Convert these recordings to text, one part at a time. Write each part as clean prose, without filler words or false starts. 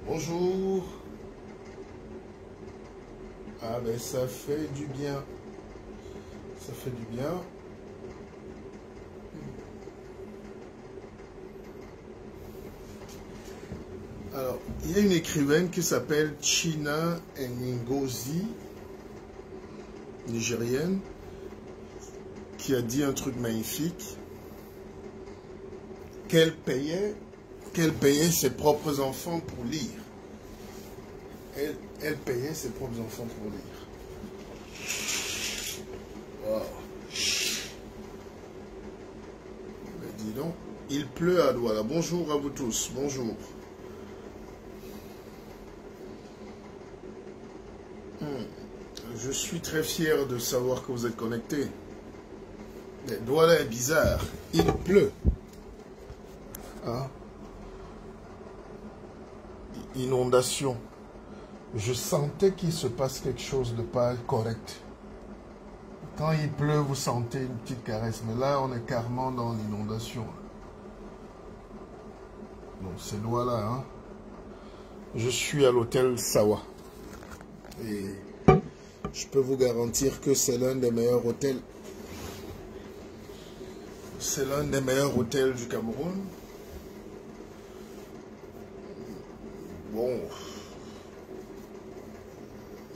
Bonjour. Ah ben ça fait du bien. Ça fait du bien. Alors, il y a une écrivaine qui s'appelle Chinua Ngozi, nigérienne, qui a dit un truc magnifique, qu'elle payait ses propres enfants pour lire. Elle payait ses propres enfants pour lire. Wow. Mais dis donc, il pleut à Douala. Bonjour à vous tous, bonjour. Je suis très fier de savoir que vous êtes connectés. Mais Douala est bizarre, il pleut. Hein? Inondation. Je sentais qu'il se passe quelque chose de pas correct. Quand il pleut, vous sentez une petite caresse. Mais là, on est carrément dans l'inondation. Bon, c'est Douala, hein. Je suis à l'hôtel Sawa. Et je peux vous garantir que c'est l'un des meilleurs hôtels. C'est l'un des meilleurs hôtels du Cameroun. Bon,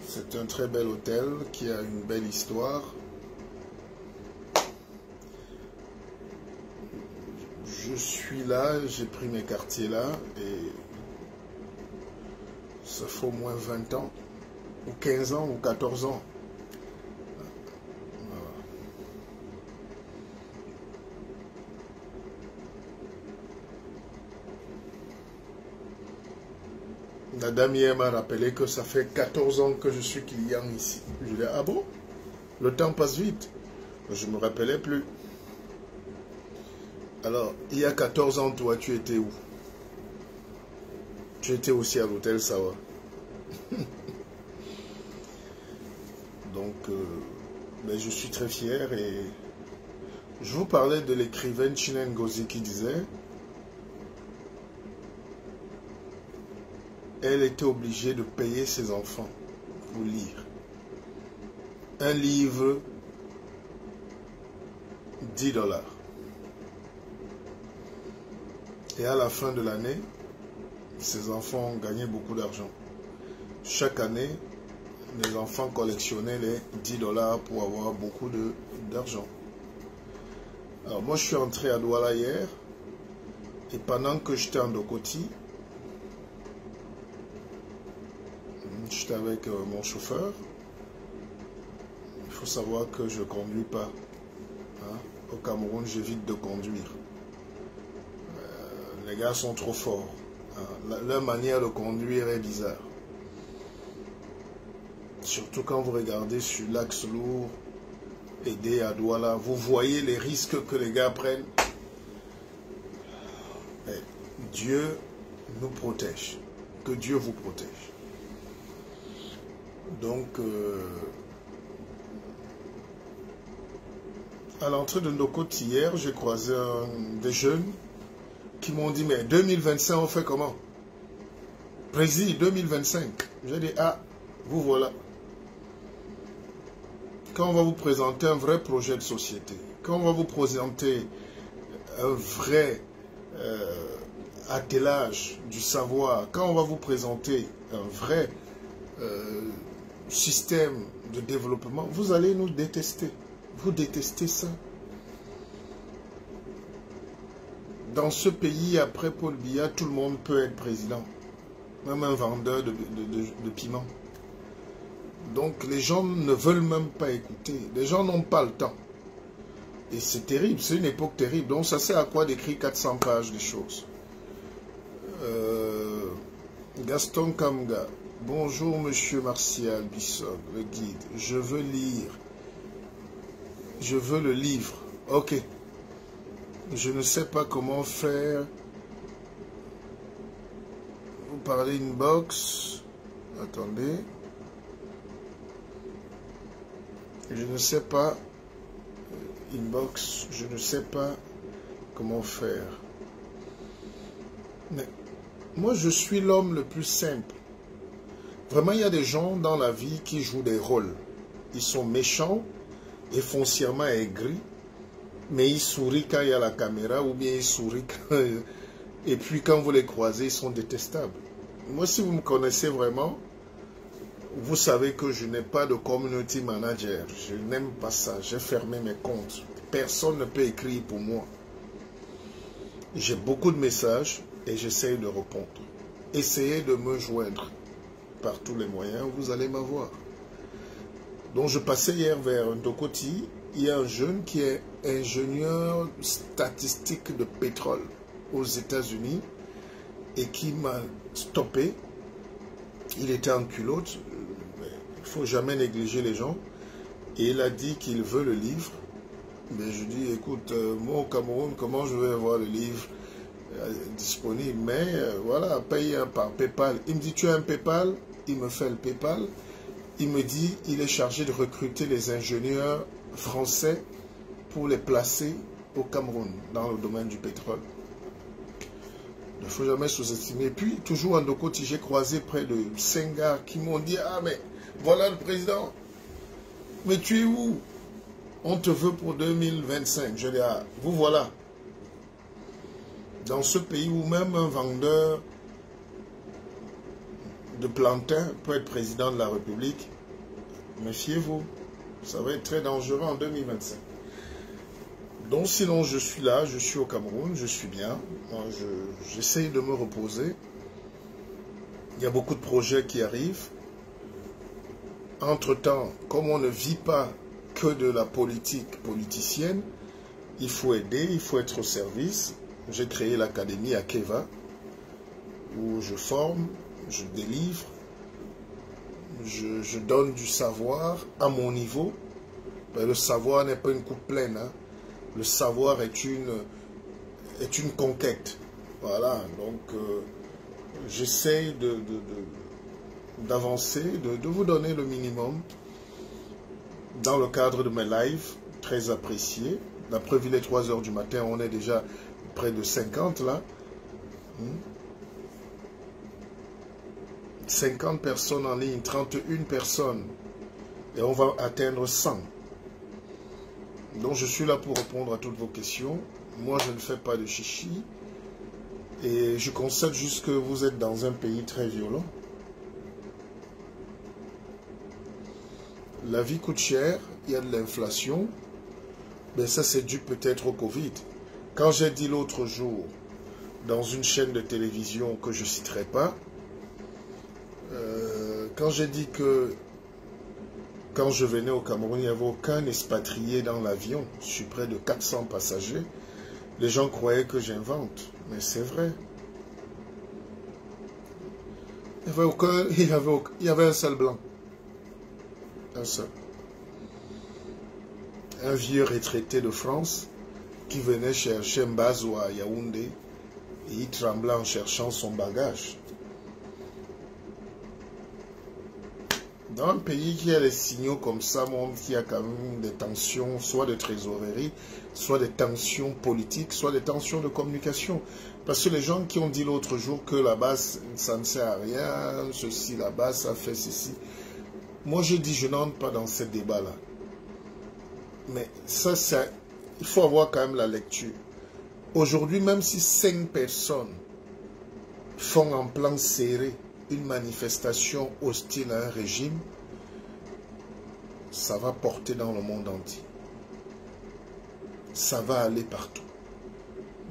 c'est un très bel hôtel qui a une belle histoire. Je suis là, j'ai pris mes quartiers là et ça fait au moins 20 ans, ou 15 ans, ou 14 ans. La dame hier m'a rappelé que ça fait 14 ans que je suis client ici. Je lui ai dit, ah bon? Le temps passe vite. Je ne me rappelais plus. Alors, il y a 14 ans, toi, tu étais où? Tu étais aussi à l'hôtel Sawa. Donc, mais je suis très fier et je vous parlais de l'écrivaine Chinua Ngozi qui disait elle était obligée de payer ses enfants pour lire. Un livre, $10. Et à la fin de l'année, ses enfants ont gagné beaucoup d'argent. Chaque année, les enfants collectionnaient les $10 pour avoir beaucoup d'argent. Alors moi, je suis entré à Douala hier, et pendant que j'étais en Dokoti, j'étais avec mon chauffeur. Il faut savoir que je ne conduis pas. Hein? Au Cameroun, j'évite de conduire. Les gars sont trop forts. Hein? Leur manière de conduire est bizarre. Surtout quand vous regardez sur l'axe lourd, aidé à Douala, vous voyez les risques que les gars prennent. Mais Dieu nous protège. Que Dieu vous protège. Donc, à l'entrée de Ndokoti hier, j'ai croisé des jeunes qui m'ont dit, mais 2025, on fait comment? Président 2025. J'ai dit, ah, vous voilà. Quand on va vous présenter un vrai projet de société, quand on va vous présenter un vrai attelage du savoir, quand on va vous présenter un vrai système de développement, vous allez nous détester. Vous détestez ça. Dans ce pays, après Paul Biya, tout le monde peut être président. Même un vendeur de piment. Donc les gens ne veulent même pas écouter. Les gens n'ont pas le temps. Et c'est terrible, c'est une époque terrible. Donc ça sert à quoi d'écrire 400 pages des choses? Gaston Kamga. Bonjour Monsieur Martial Bisson, le guide. Je veux lire. Je veux le livre. Ok. Je ne sais pas comment faire. Vous parlez inbox. Attendez. Je ne sais pas. Inbox. Je ne sais pas comment faire. Mais moi, je suis l'homme le plus simple. Vraiment, il y a des gens dans la vie qui jouent des rôles. Ils sont méchants et foncièrement aigris, mais ils sourient quand il y a la caméra ou bien ils sourient quand... Et puis quand vous les croisez, ils sont détestables. Moi, si vous me connaissez vraiment, vous savez que je n'ai pas de community manager. Je n'aime pas ça. J'ai fermé mes comptes. Personne ne peut écrire pour moi. J'ai beaucoup de messages et j'essaye de répondre. Essayez de me joindre par tous les moyens, vous allez m'avoir. Donc je passais hier vers Ndokoti. Il y a un jeune qui est ingénieur statistique de pétrole aux États-Unis et qui m'a stoppé. Il était en culotte. Il ne faut jamais négliger les gens. Et il a dit qu'il veut le livre. Mais je dis, écoute, moi au Cameroun, comment je vais avoir le livre disponible? Mais voilà, paye par PayPal. Il me dit, tu as un PayPal? Il me fait le PayPal. Il me dit, il est chargé de recruter les ingénieurs français pour les placer au Cameroun, dans le domaine du pétrole. Il ne faut jamais sous-estimer. Et puis, toujours en Ndokoti, j'ai croisé près de 5 gars qui m'ont dit, ah mais voilà le président. Mais tu es où? On te veut pour 2025. Je dis, ah, vous voilà. Dans ce pays où même un vendeur de plantain peut être président de la République, méfiez-vous. Ça va être très dangereux en 2025. Donc sinon, je suis là, je suis au Cameroun, je suis bien. J'essaye de me reposer. Il y a beaucoup de projets qui arrivent. Entre-temps, comme on ne vit pas que de la politique politicienne, il faut aider, il faut être au service. J'ai créé l'académie à Keva, où je forme, je délivre, je donne du savoir à mon niveau. Mais le savoir n'est pas une coupe pleine. Hein. Le savoir est une conquête. Voilà, donc j'essaye d'avancer, de vous donner le minimum dans le cadre de mes lives, très appréciés. La preuve, il est 3 h du matin, on est déjà près de 50 là. 50 personnes en ligne, 31 personnes. Et on va atteindre 100. Donc je suis là pour répondre à toutes vos questions. Moi, je ne fais pas de chichi. Et je constate juste que vous êtes dans un pays très violent. La vie coûte cher, il y a de l'inflation. Mais ça, c'est dû peut-être au Covid. Quand j'ai dit l'autre jour, dans une chaîne de télévision que je ne citerai pas, quand j'ai dit que quand je venais au Cameroun, il n'y avait aucun expatrié dans l'avion, je suis près de 400 passagers, les gens croyaient que j'invente. Mais c'est vrai. Il y avait un seul blanc. Un seul. Un vieux retraité de France qui venait chercher Mbazo à Yaoundé et il tremblait en cherchant son bagage. Dans un pays qui a des signaux comme ça, qui a quand même des tensions, soit de trésorerie, soit des tensions politiques, soit des tensions de communication. Parce que les gens qui ont dit l'autre jour que là-bas, ça ne sert à rien, ceci là-bas, ça fait ceci. Moi, je dis, je n'entre pas dans ce débat-là. Mais ça, il faut avoir quand même la lecture. Aujourd'hui, même si 5 personnes font en plan serré une manifestation hostile à un régime, ça va porter dans le monde entier. Ça va aller partout.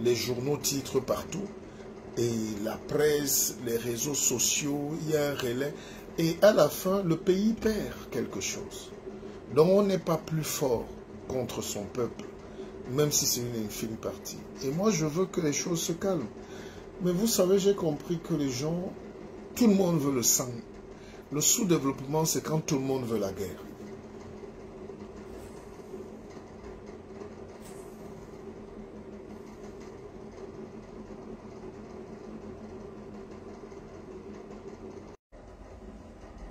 Les journaux titrent partout. Et la presse, les réseaux sociaux, il y a un relais. Et à la fin, le pays perd quelque chose. Donc on n'est pas plus fort contre son peuple, même si c'est une infime partie. Et moi, je veux que les choses se calment. Mais vous savez, j'ai compris que les gens, tout le monde veut le sang. Le sous-développement, c'est quand tout le monde veut la guerre.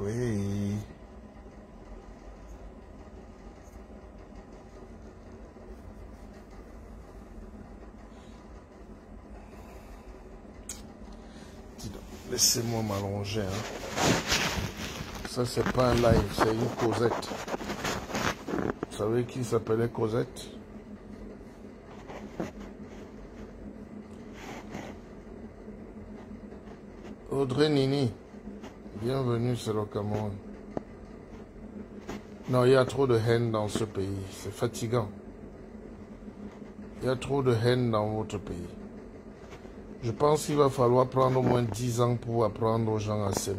Oui. Laissez-moi m'allonger. Hein. Ça, c'est pas un live, c'est une Cosette. Vous savez qui s'appelait Cosette? Audrey Nini. Bienvenue sur le Cameroun. Non, il y a trop de haine dans ce pays. C'est fatigant. Il y a trop de haine dans votre pays. Je pense qu'il va falloir prendre au moins 10 ans pour apprendre aux gens à s'aimer.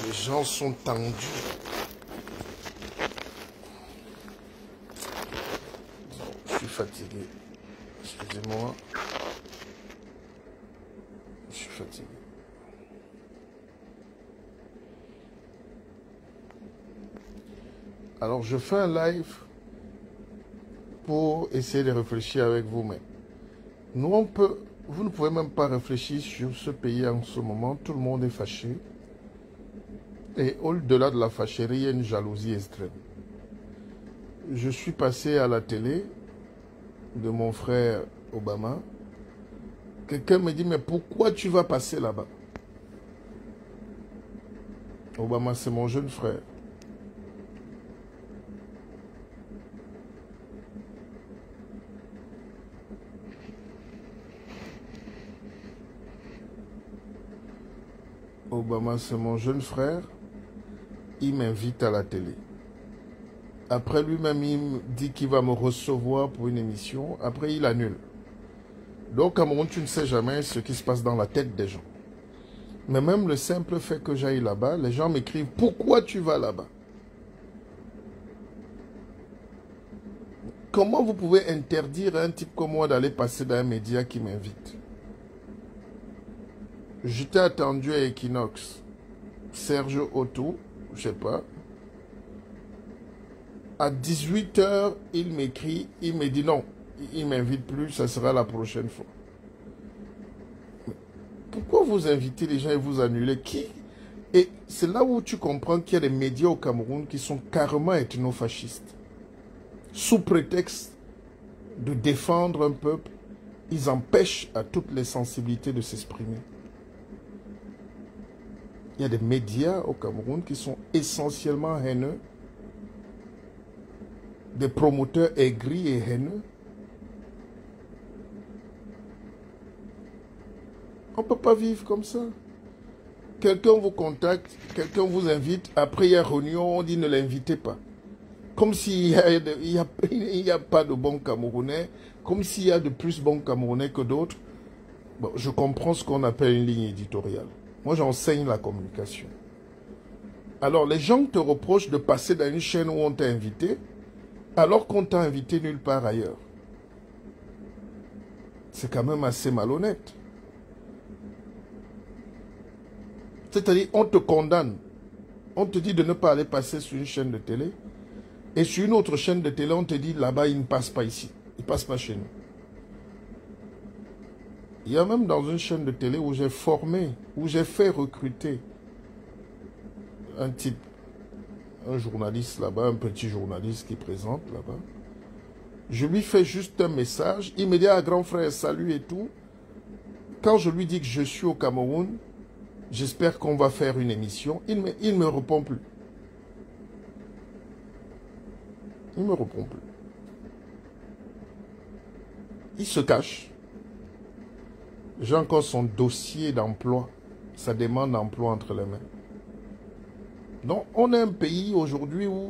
Les gens sont tendus. Je suis fatigué. Excusez-moi. Je suis fatigué. Alors, je fais un live pour essayer de réfléchir avec vous. Mais nous, vous ne pouvez même pas réfléchir sur ce pays en ce moment. Tout le monde est fâché. Et au-delà de la fâcherie, il y a une jalousie extrême. Je suis passé à la télé de mon frère Obama. Quelqu'un me dit, mais pourquoi tu vas passer là-bas? Obama, c'est mon jeune frère. Obama, c'est mon jeune frère. Il m'invite à la télé. Après, lui-même, il me dit qu'il va me recevoir pour une émission. Après, il annule. Donc, Cameroun, tu ne sais jamais ce qui se passe dans la tête des gens. Mais même le simple fait que j'aille là-bas, les gens m'écrivent « Pourquoi tu vas là-bas » Comment vous pouvez interdire à un type comme moi d'aller passer dans un média qui m'invite? J'étais attendu à Equinox. Serge Otto, je sais pas. À 18 h, il m'écrit, il me dit non, il m'invite plus, ça sera la prochaine fois. Mais pourquoi vous invitez les gens et vous annulez? Qui? Et c'est là où tu comprends qu'il y a des médias au Cameroun qui sont carrément ethnofascistes. Sous prétexte de défendre un peuple, ils empêchent à toutes les sensibilités de s'exprimer. Il y a des médias au Cameroun qui sont essentiellement haineux, des promoteurs aigris et haineux. On ne peut pas vivre comme ça. Quelqu'un vous contacte, quelqu'un vous invite, après il y a réunion, on dit ne l'invitez pas. Comme s'il n'y a pas de bons Camerounais, comme s'il y a de plus bons Camerounais que d'autres. Bon, je comprends ce qu'on appelle une ligne éditoriale. Moi, j'enseigne la communication. Alors, les gens te reprochent de passer dans une chaîne où on t'a invité, alors qu'on t'a invité nulle part ailleurs. C'est quand même assez malhonnête. C'est-à-dire, on te condamne. On te dit de ne pas aller passer sur une chaîne de télé. Et sur une autre chaîne de télé, on te dit, là-bas, il ne passe pas ici. Il ne passe pas chez nous. Il y a même dans une chaîne de télé où j'ai formé, où j'ai fait recruter un type, un journaliste là-bas, un petit journaliste qui présente là-bas. Je lui fais juste un message. Il me dit, ah, grand frère, salut et tout. Quand je lui dis que je suis au Cameroun, j'espère qu'on va faire une émission, il ne me répond plus. Il ne me répond plus. Il se cache. J'ai encore son dossier d'emploi, sa demande d'emploi entre les mains. Donc, on est un pays aujourd'hui où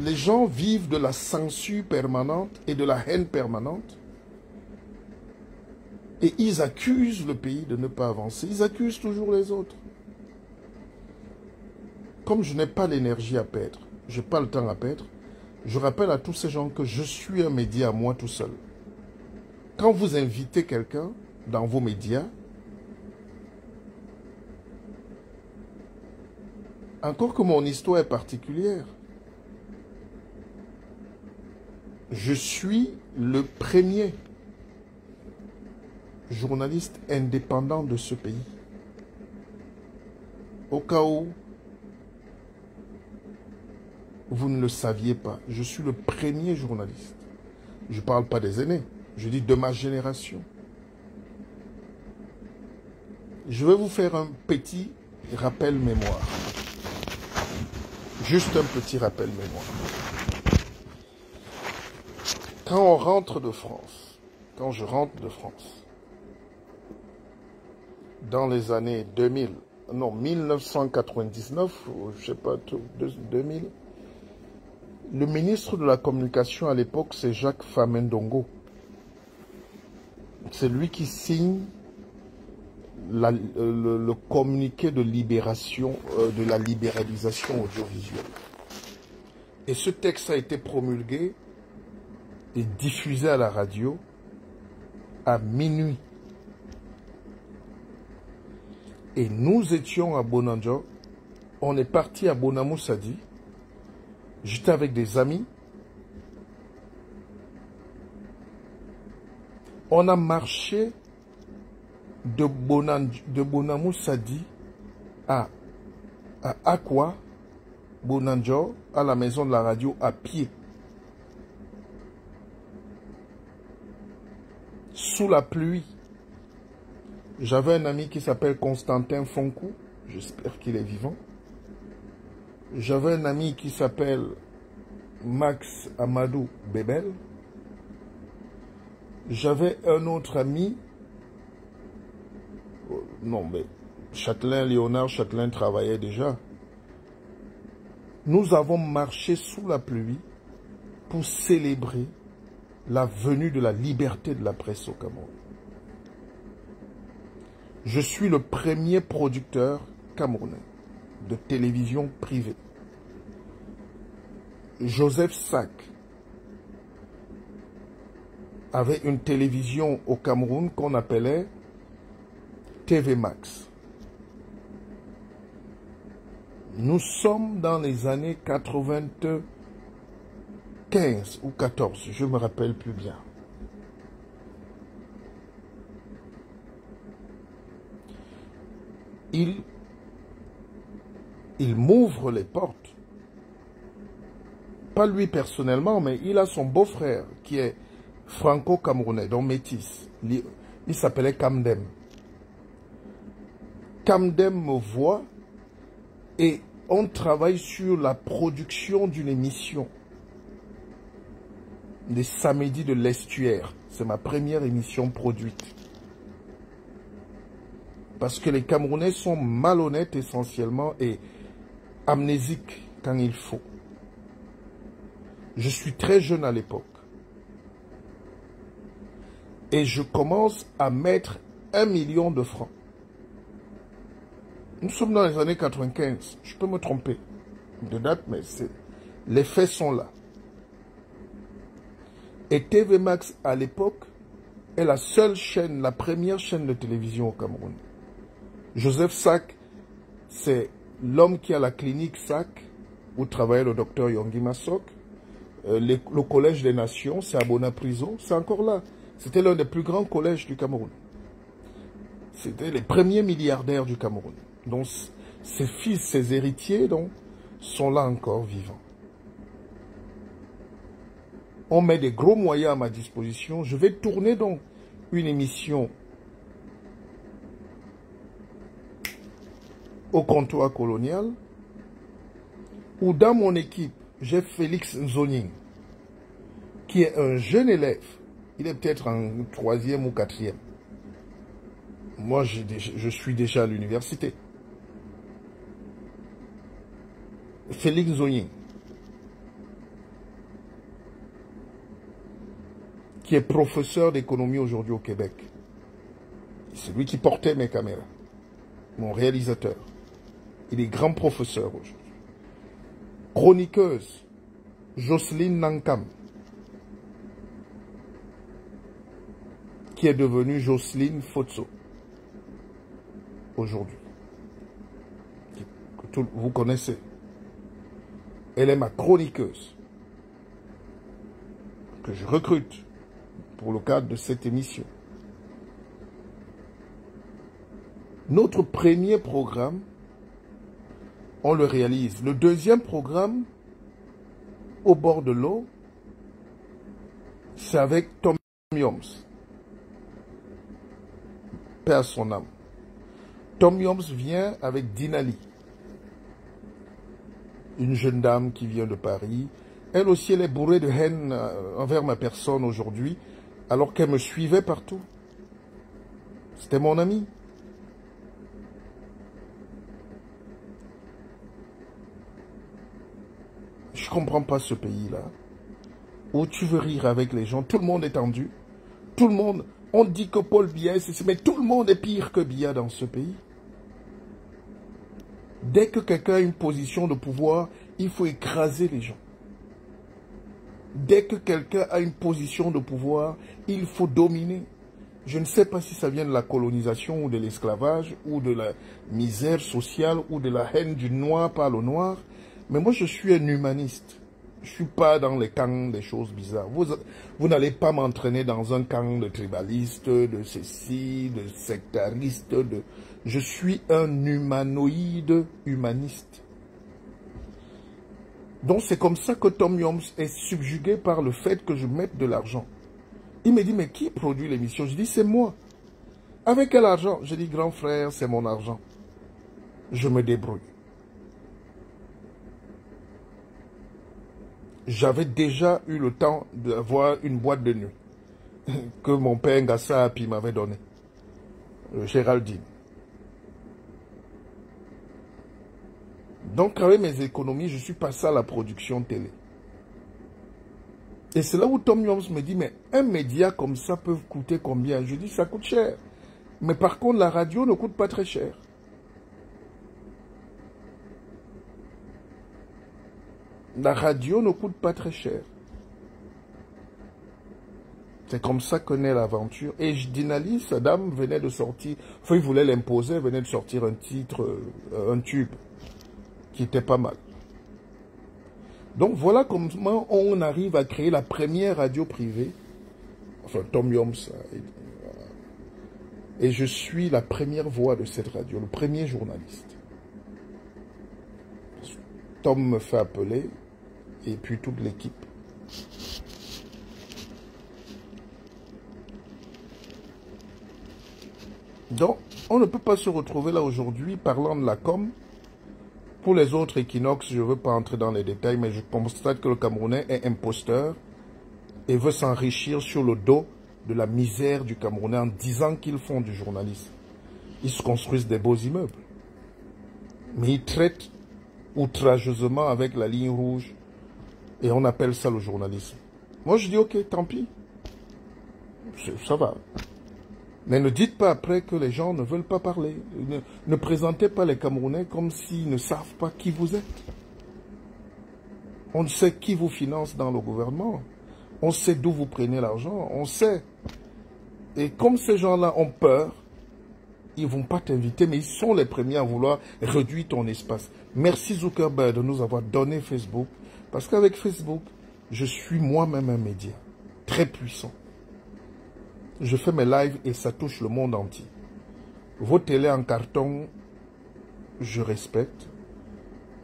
les gens vivent de la censure permanente et de la haine permanente. Et ils accusent le pays de ne pas avancer. Ils accusent toujours les autres. Comme je n'ai pas l'énergie à perdre, je n'ai pas le temps à perdre, je rappelle à tous ces gens que je suis un média à moi tout seul. Quand vous invitez quelqu'un dans vos médias, encore que mon histoire est particulière, je suis le premier journaliste indépendant de ce pays. Au cas où vous ne le saviez pas, je suis le premier journaliste. Je ne parle pas des aînés, je dis de ma génération. Je vais vous faire un petit rappel mémoire. Juste un petit rappel mémoire. Quand on rentre de France, quand je rentre de France, dans les années 2000, non, 1999, ou je sais pas, 2000, le ministre de la Communication à l'époque, c'est Jacques Famendongo. C'est lui qui signe le communiqué de libération, de la libéralisation audiovisuelle. Et ce texte a été promulgué et diffusé à la radio à minuit. Et nous étions à Bonanjo, on est parti à Bonamoussadi, j'étais avec des amis, on a marché de Bonamoussadi à Akwa, Bonanjo, à la maison de la radio à pied. Sous la pluie. J'avais un ami qui s'appelle Constantin Fonkou, j'espère qu'il est vivant. J'avais un ami qui s'appelle Max Amadou Bebel. J'avais un autre ami, non mais Léonard Châtelain travaillait déjà. Nous avons marché sous la pluie pour célébrer la venue de la liberté de la presse au Cameroun. Je suis le premier producteur camerounais de télévision privée. Joseph Sack avait une télévision au Cameroun qu'on appelait TV Max. Nous sommes dans les années 95 ou 14, je ne me rappelle plus bien. Il m'ouvre les portes. Pas lui personnellement, mais il a son beau-frère qui est franco-camerounais, donc métis. Il s'appelait Kamdem. Kamdem me voit et on travaille sur la production d'une émission des samedis de l'estuaire. C'est ma première émission produite. Parce que les Camerounais sont malhonnêtes essentiellement et amnésiques quand il faut. Je suis très jeune à l'époque. Et je commence à mettre 1 million de francs. Nous sommes dans les années 95. Je peux me tromper de date, mais les faits sont là. Et TV Max, à l'époque, est la seule chaîne, la première chaîne de télévision au Cameroun. Joseph Sack, c'est l'homme qui a la clinique Sack, où travaillait le docteur Yonggi Massok. Le Collège des Nations, c'est à Bonapriso, c'est encore là. C'était l'un des plus grands collèges du Cameroun. C'était les premiers milliardaires du Cameroun. Donc, ses fils, ses héritiers, donc, sont là encore vivants. On met des gros moyens à ma disposition. Je vais tourner donc une émission au comptoir colonial, où dans mon équipe, j'ai Félix Nzoning, qui est un jeune élève. Il est peut-être en 3e ou 4e. Moi, je suis déjà à l'université. Félix Nzoning, qui est professeur d'économie aujourd'hui au Québec. C'est lui qui portait mes caméras, mon réalisateur. Il est grand professeur aujourd'hui. Chroniqueuse, Jocelyne Nankam, qui est devenue Jocelyne Fotso aujourd'hui. Que vous connaissez. Elle est ma chroniqueuse que je recrute pour le cadre de cette émission. Notre premier programme, on le réalise. Le deuxième programme, au bord de l'eau, c'est avec Tom Yoms. Paix à son âme. Tom Yoms vient avec Dinali, une jeune dame qui vient de Paris. Elle aussi, elle est bourrée de haine envers ma personne aujourd'hui, alors qu'elle me suivait partout. C'était mon amie. Je ne comprends pas ce pays-là, où tu veux rire avec les gens, tout le monde est tendu, tout le monde, on dit que Paul Biya, mais tout le monde est pire que Biya dans ce pays. Dès que quelqu'un a une position de pouvoir, il faut écraser les gens. Dès que quelqu'un a une position de pouvoir, il faut dominer. Je ne sais pas si ça vient de la colonisation ou de l'esclavage ou de la misère sociale ou de la haine du noir par le noir. Mais moi, je suis un humaniste. Je ne suis pas dans les camps des choses bizarres. Vous n'allez pas m'entraîner dans un camp de tribalistes, de ceci, de sectaristes. Je suis un humanoïde humaniste. Donc c'est comme ça que Tom Yoms est subjugué par le fait que je mette de l'argent. Il me dit, mais qui produit l'émission? Je dis, c'est moi. Avec quel argent? Je dis, grand frère, c'est mon argent. Je me débrouille. J'avais déjà eu le temps d'avoir une boîte de nuit que mon père Ngassa m'avait donnée. Géraldine. Donc, avec mes économies, je suis passé à la production télé. Et c'est là où Tom Yoms me dit, mais un média comme ça peut coûter combien? Je dis, ça coûte cher. Mais par contre, la radio ne coûte pas très cher. La radio ne coûte pas très cher. C'est comme ça que naît l'aventure. Et Dinali, sa dame, venait de sortir, enfin, il voulait l'imposer, elle venait de sortir un titre, un tube, qui était pas mal. Donc voilà comment on arrive à créer la première radio privée. Enfin, Tom Yoms. Et je suis la première voix de cette radio, le premier journaliste. Tom me fait appeler, et puis toute l'équipe. Donc, on ne peut pas se retrouver là aujourd'hui parlant de la com. Pour les autres équinoxes, je ne veux pas entrer dans les détails, mais je constate que le Camerounais est imposteur et veut s'enrichir sur le dos de la misère du Camerounais en disant qu'ils font du journalisme. Ils se construisent des beaux immeubles. Mais ils traitent outrageusement avec la ligne rouge et on appelle ça le journalisme. Moi, je dis, ok, tant pis. Ça va. Mais ne dites pas après que les gens ne veulent pas parler. Ne présentez pas les Camerounais comme s'ils ne savent pas qui vous êtes. On sait qui vous finance dans le gouvernement. On sait d'où vous prenez l'argent. On sait. Et comme ces gens-là ont peur, ils ne vont pas t'inviter, mais ils sont les premiers à vouloir réduire ton espace. Merci Zuckerberg de nous avoir donné Facebook. Parce qu'avec Facebook, je suis moi-même un média très puissant. Je fais mes lives et ça touche le monde entier. Vos télés en carton, je respecte,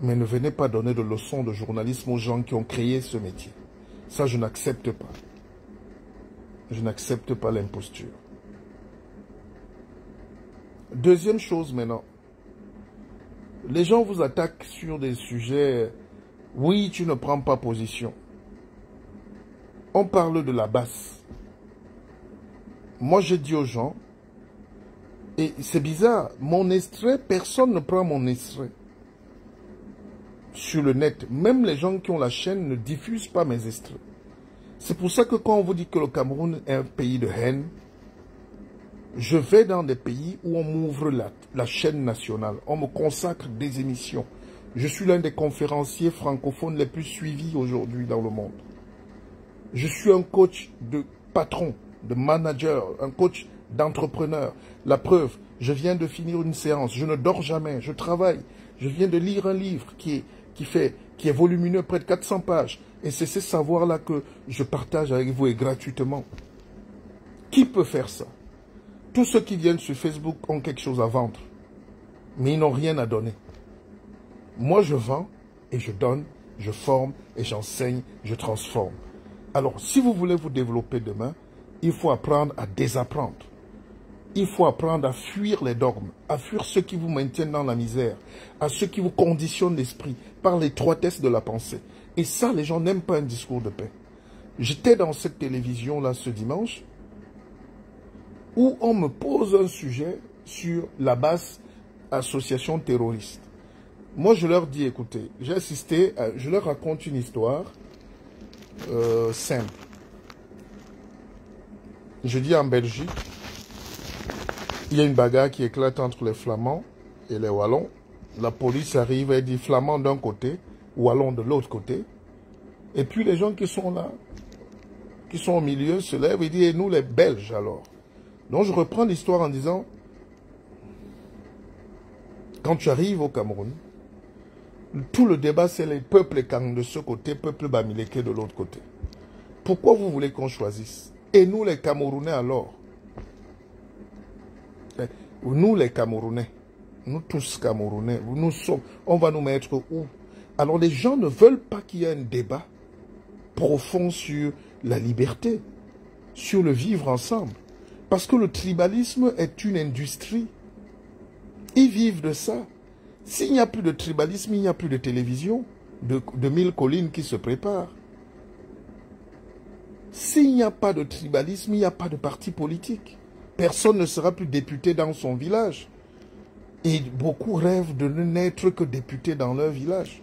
mais ne venez pas donner de leçons de journalisme aux gens qui ont créé ce métier. Ça, je n'accepte pas. Je n'accepte pas l'imposture. Deuxième chose maintenant. Les gens vous attaquent sur des sujets. Oui, tu ne prends pas position. On parle de la basse. Moi, je dis aux gens, et c'est bizarre, mon extrait, personne ne prend mon extrait sur le net. Même les gens qui ont la chaîne ne diffusent pas mes extraits. C'est pour ça que quand on vous dit que le Cameroun est un pays de haine, je vais dans des pays où on m'ouvre la chaîne nationale. On me consacre des émissions. Je suis l'un des conférenciers francophones les plus suivis aujourd'hui dans le monde. Je suis un coach de patron, de manager, un coach d'entrepreneur. La preuve, je viens de finir une séance, je ne dors jamais, je travaille. Je viens de lire un livre qui est volumineux, près de 400 pages. Et c'est ce savoir-là que je partage avec vous et gratuitement. Qui peut faire ça? Tous ceux qui viennent sur Facebook ont quelque chose à vendre, mais ils n'ont rien à donner. Moi, je vends et je donne, je forme et j'enseigne, je transforme. Alors, si vous voulez vous développer demain, il faut apprendre à désapprendre. Il faut apprendre à fuir les dogmes, à fuir ceux qui vous maintiennent dans la misère, à ceux qui vous conditionnent l'esprit par l'étroitesse de la pensée. Et ça, les gens n'aiment pas un discours de paix. J'étais dans cette télévision-là ce dimanche, où on me pose un sujet sur la basse association terroriste. Moi, je leur dis, écoutez, j'ai assisté, je leur raconte une histoire simple. Je dis en Belgique, il y a une bagarre qui éclate entre les Flamands et les Wallons. La police arrive et dit Flamands d'un côté, Wallons de l'autre côté. Et puis les gens qui sont là, qui sont au milieu, se lèvent et disent, et nous les Belges alors. Donc je reprends l'histoire en disant, quand tu arrives au Cameroun, tout le débat c'est les peuples Kang de ce côté, peuple Bamileke de l'autre côté. Pourquoi vous voulez qu'on choisisse? Et nous les Camerounais alors? Nous les Camerounais, nous tous Camerounais, nous sommes, on va nous mettre où? Alors les gens ne veulent pas qu'il y ait un débat profond sur la liberté, sur le vivre ensemble. Parce que le tribalisme est une industrie. Ils vivent de ça. S'il n'y a plus de tribalisme, il n'y a plus de télévision, de 1000 collines qui se préparent. S'il n'y a pas de tribalisme, il n'y a pas de parti politique. Personne ne sera plus député dans son village. Et beaucoup rêvent de ne n'être que députés dans leur village.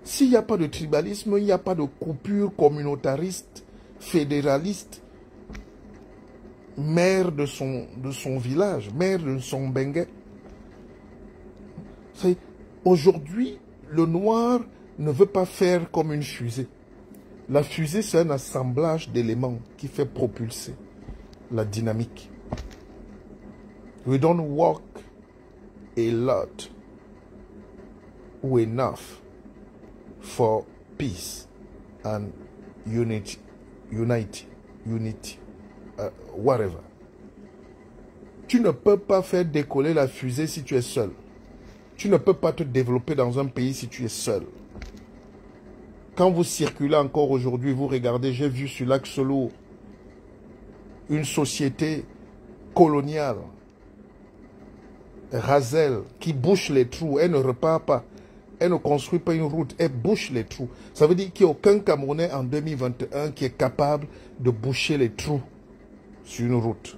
S'il n'y a pas de tribalisme, il n'y a pas de coupure communautariste, fédéraliste, maire de son village, maire de son bengue. Aujourd'hui, le noir ne veut pas faire comme une fusée. La fusée, c'est un assemblage d'éléments qui fait propulser la dynamique. We don't work a lot or enough for peace and unity, whatever. Tu ne peux pas faire décoller la fusée si tu es seul. Tu ne peux pas te développer dans un pays si tu es seul. Quand vous circulez encore aujourd'hui, vous regardez, j'ai vu sur l'axe lourd une société coloniale, Razel, qui bouche les trous. Elle ne repart pas. Elle ne construit pas une route. Elle bouche les trous. Ça veut dire qu'il n'y a aucun Camerounais en 2021 qui est capable de boucher les trous sur une route.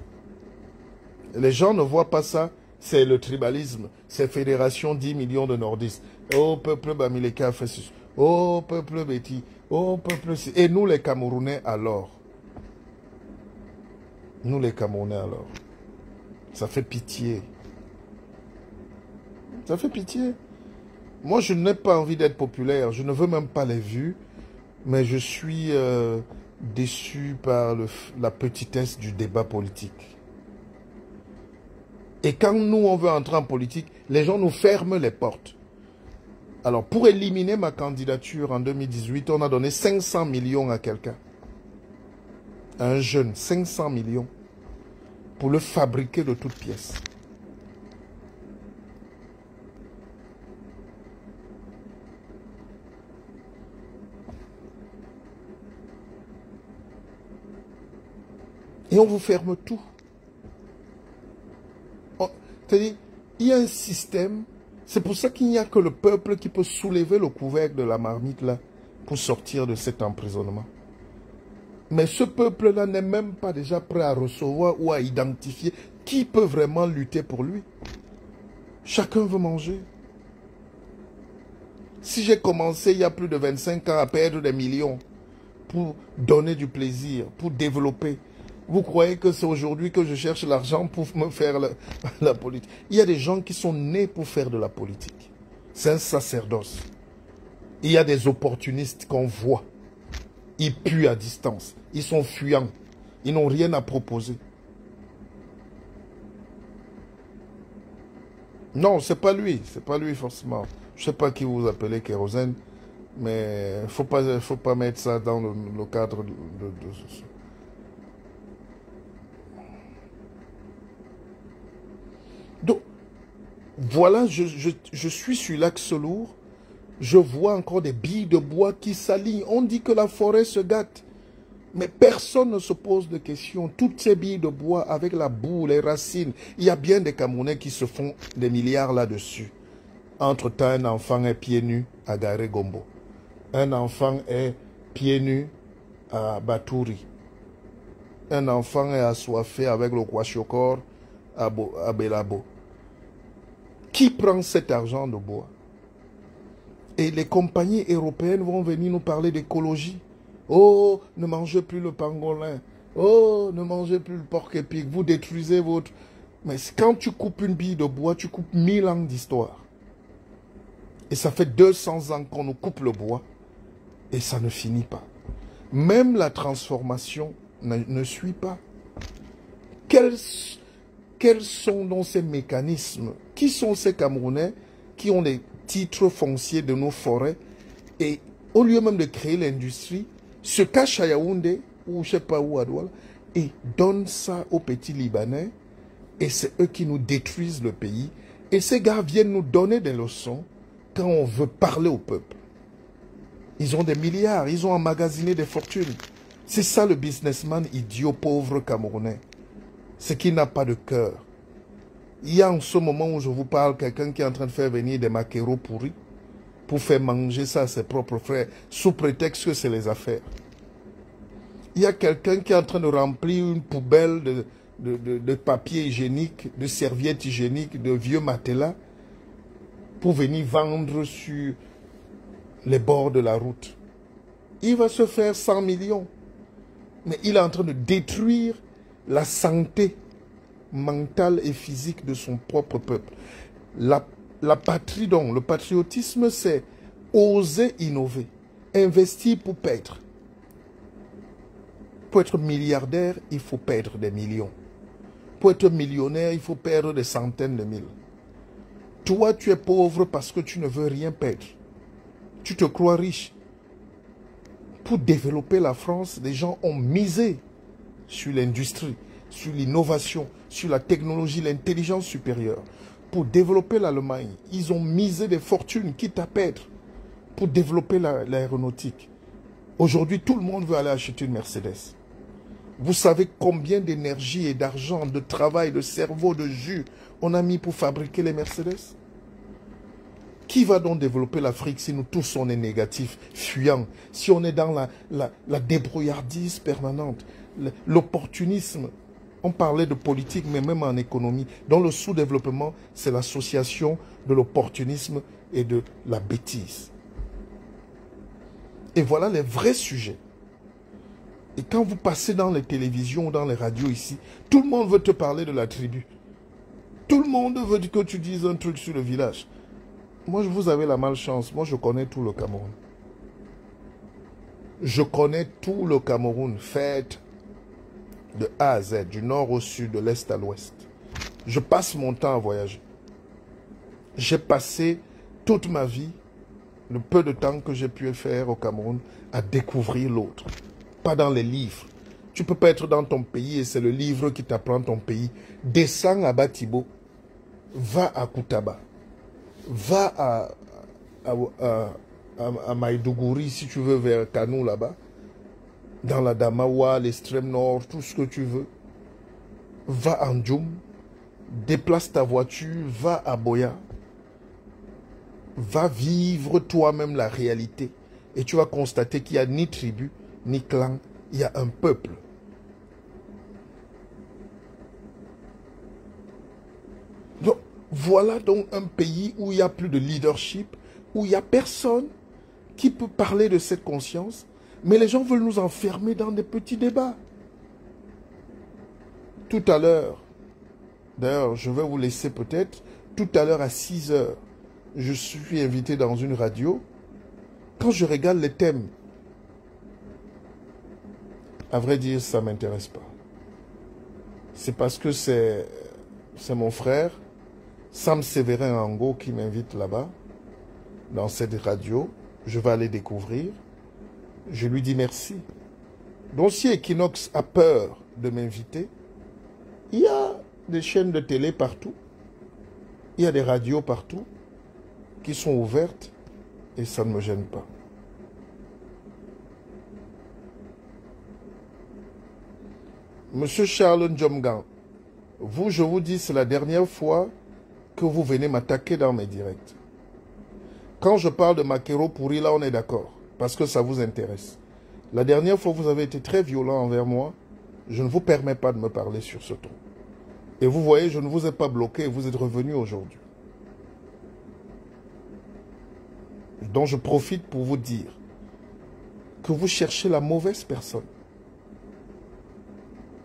Les gens ne voient pas ça. C'est le tribalisme. C'est fédération 10 millions de nordistes. Oh, peuple Bamileke a fait ceci. Oh, peuple Betty. Oh, peuple... Et nous, les Camerounais, alors? Nous, les Camerounais, alors? Ça fait pitié. Ça fait pitié. Moi, je n'ai pas envie d'être populaire. Je ne veux même pas les vues. Mais je suis déçu par la petitesse du débat politique. Et quand nous, on veut entrer en politique, les gens nous ferment les portes. Alors, pour éliminer ma candidature en 2018, on a donné 500 millions à quelqu'un. Un jeune, 500 millions. Pour le fabriquer de toutes pièces. Et on vous ferme tout. C'est-à-dire, il y a un système. C'est pour ça qu'il n'y a que le peuple qui peut soulever le couvercle de la marmite là pour sortir de cet emprisonnement. Mais ce peuple-là n'est même pas déjà prêt à recevoir ou à identifier qui peut vraiment lutter pour lui. Chacun veut manger. Si j'ai commencé il y a plus de 25 ans à perdre des millions pour donner du plaisir, pour développer, vous croyez que c'est aujourd'hui que je cherche l'argent pour me faire la politique? Il y a des gens qui sont nés pour faire de la politique. C'est un sacerdoce. Il y a des opportunistes qu'on voit. Ils puent à distance. Ils sont fuyants. Ils n'ont rien à proposer. Non, c'est pas lui. C'est pas lui forcément. Je ne sais pas qui vous appelez Kérosène. Mais il ne faut pas mettre ça dans le cadre de Donc, voilà, je suis sur l'axe lourd. Je vois encore des billes de bois qui s'alignent. On dit que la forêt se gâte. Mais personne ne se pose de questions. Toutes ces billes de bois avec la boue, les racines, il y a bien des Camerounais qui se font des milliards là-dessus. Entre-temps, un enfant est pieds nus à Garé Gombo. Un enfant est pieds nus à Batouri. Un enfant est assoiffé avec le Kwashiorkor à Belabo. Qui prend cet argent de bois? Et les compagnies européennes vont venir nous parler d'écologie. Oh, ne mangez plus le pangolin. Oh, ne mangez plus le porc-épic. Vous détruisez votre... Mais quand tu coupes une bille de bois, tu coupes 1000 ans d'histoire. Et ça fait 200 ans qu'on nous coupe le bois. Et ça ne finit pas. Même la transformation ne suit pas. Quels sont donc ces mécanismes? Qui sont ces Camerounais qui ont les titres fonciers de nos forêts et au lieu même de créer l'industrie, se cachent à Yaoundé ou je ne sais pas où à Douala et donnent ça aux petits Libanais et c'est eux qui nous détruisent le pays et ces gars viennent nous donner des leçons quand on veut parler au peuple. Ils ont des milliards, ils ont emmagasiné des fortunes. C'est ça le businessman idiot pauvre camerounais. C'est qu'il n'a pas de cœur. Il y a en ce moment où je vous parle quelqu'un qui est en train de faire venir des maquereaux pourris pour faire manger ça à ses propres frères sous prétexte que c'est les affaires. Il y a quelqu'un qui est en train de remplir une poubelle de papier hygiénique, de serviettes hygiéniques, de vieux matelas pour venir vendre sur les bords de la route. Il va se faire 100 millions. Mais il est en train de détruire la santé mentale et physique de son propre peuple. La patrie, donc, le patriotisme, c'est oser innover, investir pour perdre. Pour être milliardaire, il faut perdre des millions. Pour être millionnaire, il faut perdre des centaines de mille. Toi, tu es pauvre parce que tu ne veux rien perdre. Tu te crois riche. Pour développer la France, les gens ont misé sur l'industrie, sur l'innovation, sur la technologie, l'intelligence supérieure. Pour développer l'Allemagne, ils ont misé des fortunes, quitte à perdre, pour développer l'aéronautique. Aujourd'hui, tout le monde veut aller acheter une Mercedes. Vous savez combien d'énergie et d'argent, de travail, de cerveau, de jus on a mis pour fabriquer les Mercedes? Qui va donc développer l'Afrique si nous tous on est négatifs, fuyants, si on est dans la débrouillardise permanente, l'opportunisme? On parlait de politique, mais même en économie. Dans le sous-développement, c'est l'association de l'opportunisme et de la bêtise. Et voilà les vrais sujets. Et quand vous passez dans les télévisions ou dans les radios ici, tout le monde veut te parler de la tribu. Tout le monde veut que tu dises un truc sur le village. Moi, vous avez la malchance. Moi, je connais tout le Cameroun. Je connais tout le Cameroun, fait de A à Z, du nord au sud, de l'est à l'ouest. Je passe mon temps à voyager. J'ai passé toute ma vie, le peu de temps que j'ai pu faire au Cameroun, à découvrir l'autre. Pas dans les livres. Tu ne peux pas être dans ton pays et c'est le livre qui t'apprend ton pays. Descends à Batibo, va à Koutaba. Va à Maïdougouri si tu veux, vers Kanou là-bas. Dans la Damawa, l'extrême nord, tout ce que tu veux. Va à Ndjoum. Déplace ta voiture, va à Boya. Va vivre toi-même la réalité. Et tu vas constater qu'il n'y a ni tribu, ni clan. Il y a un peuple. Donc, voilà donc un pays où il n'y a plus de leadership, où il n'y a personne qui peut parler de cette conscience, mais les gens veulent nous enfermer dans des petits débats. Tout à l'heure, d'ailleurs, je vais vous laisser peut-être, tout à l'heure à 6 heures, je suis invité dans une radio. Quand je regarde les thèmes, à vrai dire, ça ne m'intéresse pas. C'est parce que c'est mon frère, Sam Séverin Ango, qui m'invite là-bas, dans cette radio. Je vais aller découvrir. Je lui dis merci. Donc si Equinox a peur de m'inviter, il y a des chaînes de télé partout. Il y a des radios partout qui sont ouvertes et ça ne me gêne pas. Monsieur Charles Njomgan, vous, je vous dis, c'est la dernière fois que vous venez m'attaquer dans mes directs. Quand je parle de Makero pourri, là, on est d'accord. Parce que ça vous intéresse. La dernière fois, vous avez été très violent envers moi. Je ne vous permets pas de me parler sur ce ton. Et vous voyez, je ne vous ai pas bloqué. Vous êtes revenu aujourd'hui. Donc, je profite pour vous dire que vous cherchez la mauvaise personne.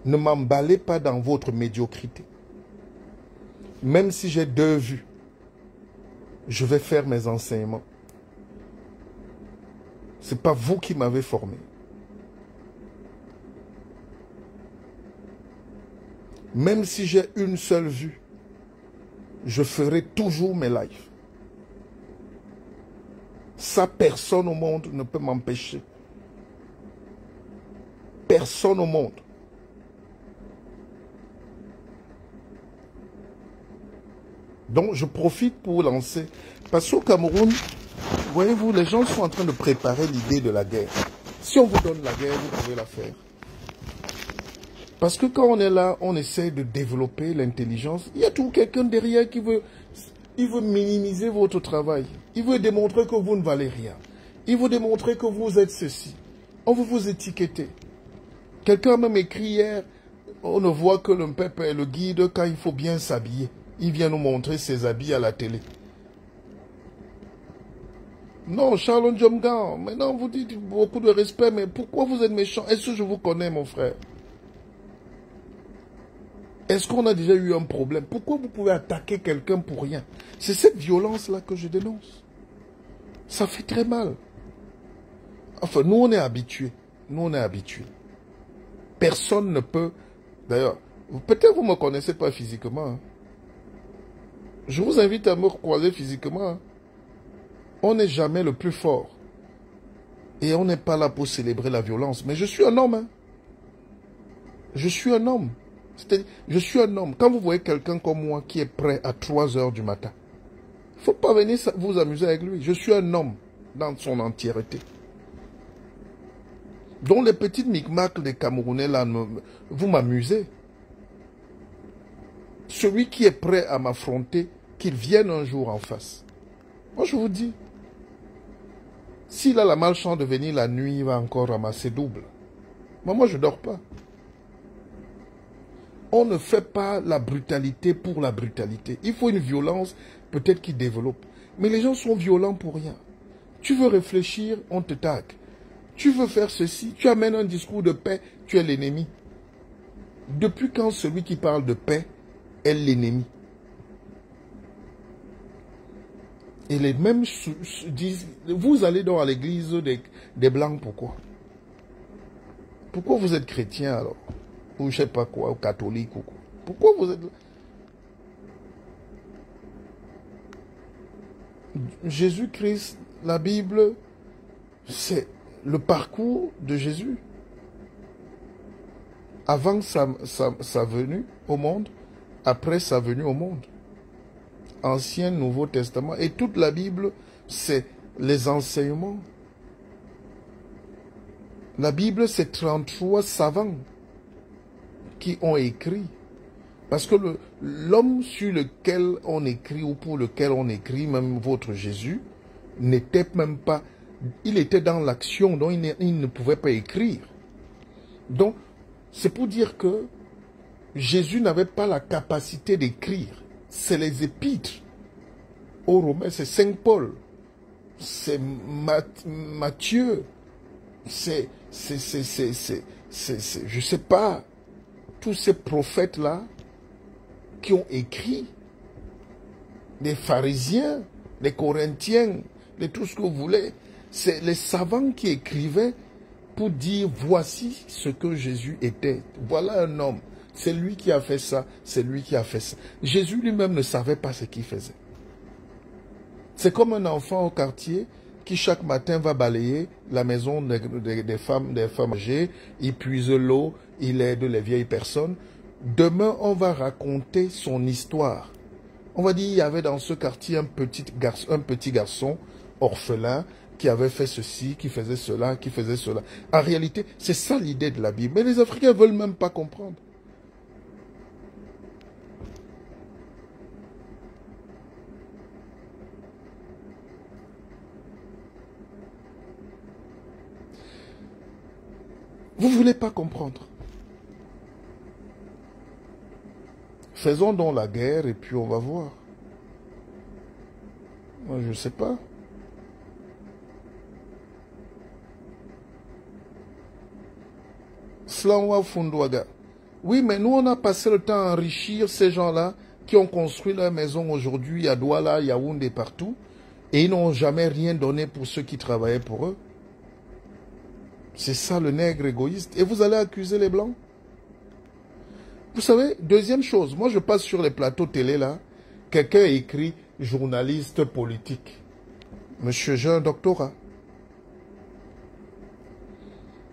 Ne m'emballez pas dans votre médiocrité. Même si j'ai 2 vues, je vais faire mes enseignements. Ce n'est pas vous qui m'avez formé. Même si j'ai une seule vue, je ferai toujours mes lives. Ça, personne au monde ne peut m'empêcher. Personne au monde. Donc, je profite pour lancer. Parce qu'au Cameroun, voyez-vous, les gens sont en train de préparer l'idée de la guerre. Si on vous donne la guerre, vous pouvez la faire. Parce que quand on est là, on essaie de développer l'intelligence. Il y a toujours quelqu'un derrière qui veut minimiser votre travail. Il veut démontrer que vous ne valez rien. Il veut démontrer que vous êtes ceci. On veut vous étiqueter. Quelqu'un m'a écrit hier, on ne voit que le peuple et le guide quand il faut bien s'habiller. Il vient nous montrer ses habits à la télé. Non, Charles Njomgan, maintenant vous dites beaucoup de respect, mais pourquoi vous êtes méchant? Est-ce que je vous connais, mon frère? Est-ce qu'on a déjà eu un problème? Pourquoi vous pouvez attaquer quelqu'un pour rien? C'est cette violence-là que je dénonce. Ça fait très mal. Enfin, nous, on est habitués. Nous, on est habitués. Personne ne peut... D'ailleurs, peut-être vous ne me connaissez pas physiquement. Hein. Je vous invite à me croiser physiquement. Hein. On n'est jamais le plus fort. Et on n'est pas là pour célébrer la violence. Mais je suis un homme. Hein. Je suis un homme. C'est-à-dire, je suis un homme. Quand vous voyez quelqu'un comme moi qui est prêt à 3 heures du matin, il ne faut pas venir vous amuser avec lui. Je suis un homme dans son entièreté. Donc les petites micmacs des Camerounais, là, vous m'amusez. Celui qui est prêt à m'affronter, qu'il vienne un jour en face. Moi, je vous dis, s'il a la malchance de venir la nuit, il va encore ramasser double. Moi, je ne dors pas. On ne fait pas la brutalité pour la brutalité. Il faut une violence, peut-être qui développe. Mais les gens sont violents pour rien. Tu veux réfléchir, on te tague. Tu veux faire ceci, tu amènes un discours de paix, tu es l'ennemi. Depuis quand celui qui parle de paix est l'ennemi? Et les mêmes disent, vous allez donc à l'église des Blancs, pourquoi? Pourquoi vous êtes chrétien alors? Ou je ne sais pas quoi, ou catholique ou quoi? Pourquoi vous êtes là? Jésus-Christ, la Bible, c'est le parcours de Jésus. Avant sa venue au monde, après sa venue au monde. Ancien, Nouveau Testament. Et toute la Bible, c'est les enseignements. La Bible, c'est 33 savants qui ont écrit. Parce que l'homme sur lequel on écrit ou pour lequel on écrit, même votre Jésus, n'était même pas... Il était dans l'action, donc il ne pouvait pas écrire. Donc, c'est pour dire que Jésus n'avait pas la capacité d'écrire. C'est les épîtres aux Romains, c'est Saint Paul, c'est Matthieu, c'est je sais pas, tous ces prophètes-là qui ont écrit, les pharisiens, les corinthiens, tout ce que vous voulez, c'est les savants qui écrivaient pour dire voici ce que Jésus était. Voilà un homme. C'est lui qui a fait ça, c'est lui qui a fait ça. Jésus lui-même ne savait pas ce qu'il faisait. C'est comme un enfant au quartier qui chaque matin va balayer la maison des femmes âgées, il puise l'eau, il aide les vieilles personnes. Demain, on va raconter son histoire. On va dire, il y avait dans ce quartier un petit garçon orphelin qui avait fait ceci, qui faisait cela, qui faisait cela. En réalité, c'est ça l'idée de la Bible. Mais les Africains ne veulent même pas comprendre. Vous ne voulez pas comprendre. Faisons donc la guerre et puis on va voir. Moi, je ne sais pas. Slanwa Fundwaga. Oui, mais nous, on a passé le temps à enrichir ces gens-là qui ont construit leur maison aujourd'hui à Douala, Yaoundé, partout. Et ils n'ont jamais rien donné pour ceux qui travaillaient pour eux. C'est ça le nègre égoïste. Et vous allez accuser les Blancs? Vous savez, deuxième chose, moi je passe sur les plateaux télé là, quelqu'un écrit journaliste politique. Monsieur, j'ai un doctorat.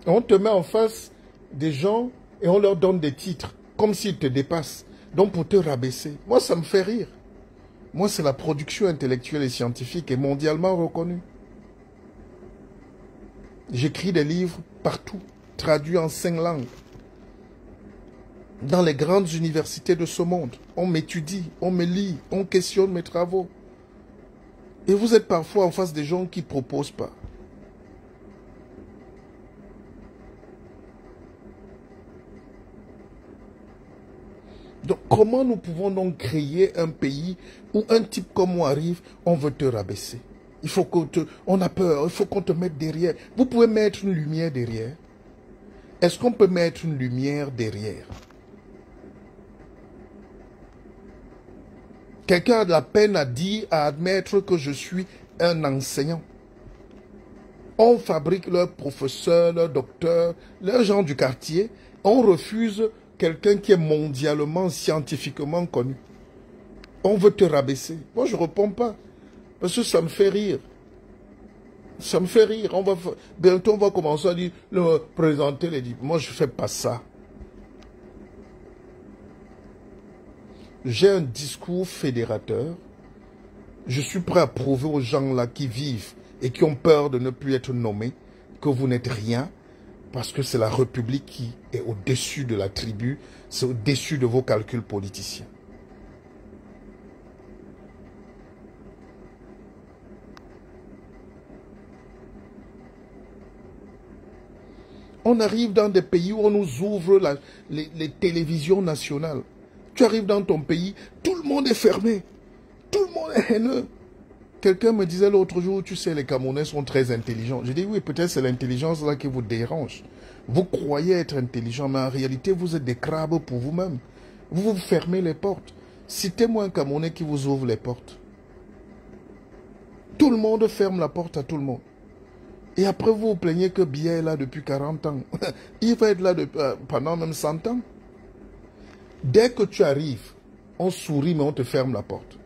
On te met en face des gens et on leur donne des titres, comme s'ils te dépassent. Donc pour te rabaisser. Moi ça me fait rire. Moi c'est la production intellectuelle et scientifique et mondialement reconnue. J'écris des livres partout, traduits en 5 langues. Dans les grandes universités de ce monde, on m'étudie, on me lit, on questionne mes travaux. Et vous êtes parfois en face des gens qui ne proposent pas. Donc comment nous pouvons donc créer un pays où un type comme moi arrive, on veut te rabaisser? Il faut on a peur, il faut qu'on te mette derrière. Vous pouvez mettre une lumière derrière. Est-ce qu'on peut mettre une lumière derrière? Quelqu'un a de la peine à admettre que je suis un enseignant. On fabrique leurs professeurs, leurs docteurs, leurs gens du quartier. On refuse quelqu'un qui est mondialement, scientifiquement connu. On veut te rabaisser. Moi, je ne réponds pas. Parce que ça me fait rire. Ça me fait rire. Bientôt, on va commencer à dire, présenter les diplômes. Moi, je ne fais pas ça. J'ai un discours fédérateur. Je suis prêt à prouver aux gens là qui vivent et qui ont peur de ne plus être nommés que vous n'êtes rien parce que c'est la République qui est au-dessus de la tribu, c'est au-dessus de vos calculs politiciens. On arrive dans des pays où on nous ouvre les télévisions nationales. Tu arrives dans ton pays, tout le monde est fermé. Tout le monde est haineux. Quelqu'un me disait l'autre jour, tu sais, les Camerounais sont très intelligents. Je dis oui, peut-être c'est l'intelligence là qui vous dérange. Vous croyez être intelligent, mais en réalité, vous êtes des crabes pour vous-même. Vous vous fermez les portes. Citez-moi un Camerounais qui vous ouvre les portes. Tout le monde ferme la porte à tout le monde. Et après, vous vous plaignez que Biya est là depuis 40 ans. Il va être là pendant même 100 ans. Dès que tu arrives, on sourit, mais on te ferme la porte.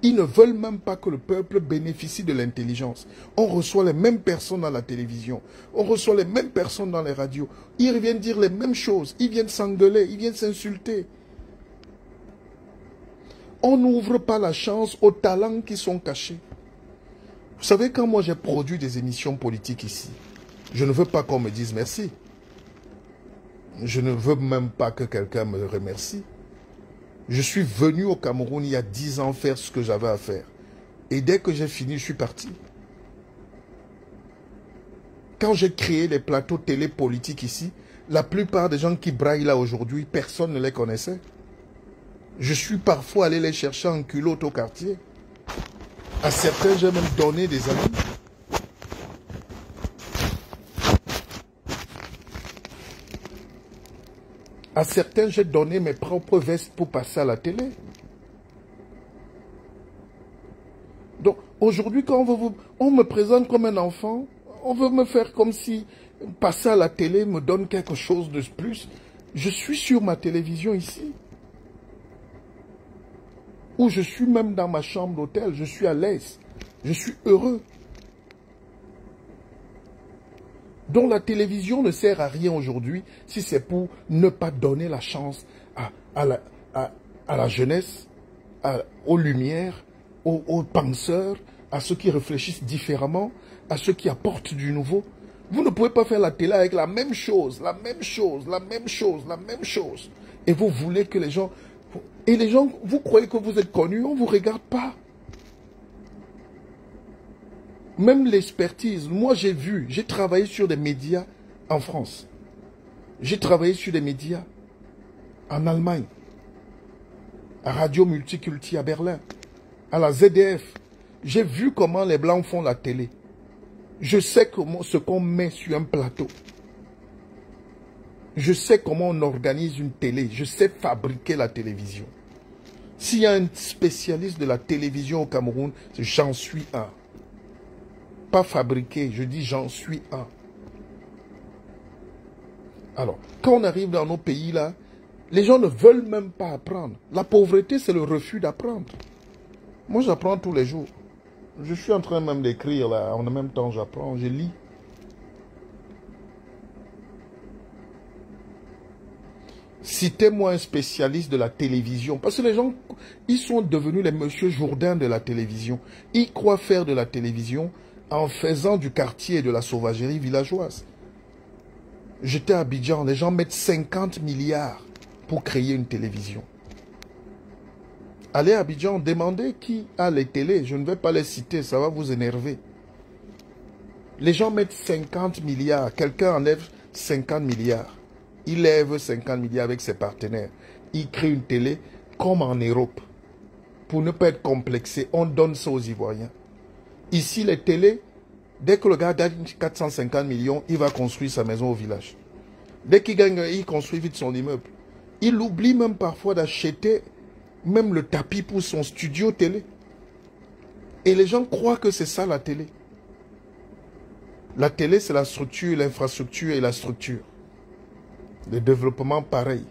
Ils ne veulent même pas que le peuple bénéficie de l'intelligence. On reçoit les mêmes personnes à la télévision. On reçoit les mêmes personnes dans les radios. Ils viennent dire les mêmes choses. Ils viennent s'engueuler. Ils viennent s'insulter. On n'ouvre pas la chance aux talents qui sont cachés. Vous savez, quand moi j'ai produit des émissions politiques ici, je ne veux pas qu'on me dise merci. Je ne veux même pas que quelqu'un me remercie. Je suis venu au Cameroun il y a 10 ans faire ce que j'avais à faire. Et dès que j'ai fini, je suis parti. Quand j'ai créé les plateaux télé politiques ici, la plupart des gens qui braillent là aujourd'hui, personne ne les connaissait. Je suis parfois allé les chercher en culotte au quartier. À certains, j'ai même donné des amis. À certains, j'ai donné mes propres vestes pour passer à la télé. Donc, aujourd'hui, quand on me présente comme un enfant, on veut me faire comme si passer à la télé me donne quelque chose de plus. Je suis sur ma télévision ici. Ou je suis même dans ma chambre d'hôtel, je suis à l'aise. Je suis heureux. Donc la télévision ne sert à rien aujourd'hui si c'est pour ne pas donner la chance à la jeunesse, aux lumières, aux penseurs, à ceux qui réfléchissent différemment, à ceux qui apportent du nouveau. Vous ne pouvez pas faire la télé avec la même chose, la même chose, la même chose, la même chose. Et vous voulez que les gens... Et les gens, vous croyez que vous êtes connus, on ne vous regarde pas. Même l'expertise, moi j'ai vu, j'ai travaillé sur des médias en France. J'ai travaillé sur des médias en Allemagne, à Radio Multiculti à Berlin, à la ZDF. J'ai vu comment les Blancs font la télé. Je sais comment, ce qu'on met sur un plateau. Je sais comment on organise une télé. Je sais fabriquer la télévision. S'il y a un spécialiste de la télévision au Cameroun, j'en suis un. Pas fabriqué, je dis j'en suis un. Alors, quand on arrive dans nos pays là, les gens ne veulent même pas apprendre. La pauvreté, c'est le refus d'apprendre. Moi, j'apprends tous les jours. Je suis en train même d'écrire là, en même temps j'apprends, je lis. Citez-moi un spécialiste de la télévision. Parce que les gens, ils sont devenus les monsieur Jourdain de la télévision. Ils croient faire de la télévision en faisant du quartier et de la sauvagerie villageoise. J'étais à Abidjan, les gens mettent 50 milliards pour créer une télévision. Allez à Abidjan, demandez qui a les télés. Je ne vais pas les citer, ça va vous énerver. Les gens mettent 50 milliards. Quelqu'un enlève 50 milliards. Il lève 50 milliards avec ses partenaires. Il crée une télé comme en Europe. Pour ne pas être complexé, on donne ça aux Ivoiriens. Ici, les télés, dès que le gars gagne 450 millions, il va construire sa maison au village. Dès qu'il gagne, il construit vite son immeuble. Il oublie même parfois d'acheter même le tapis pour son studio télé. Et les gens croient que c'est ça la télé. La télé, c'est la structure, l'infrastructure et la structure. Le développement, pareil.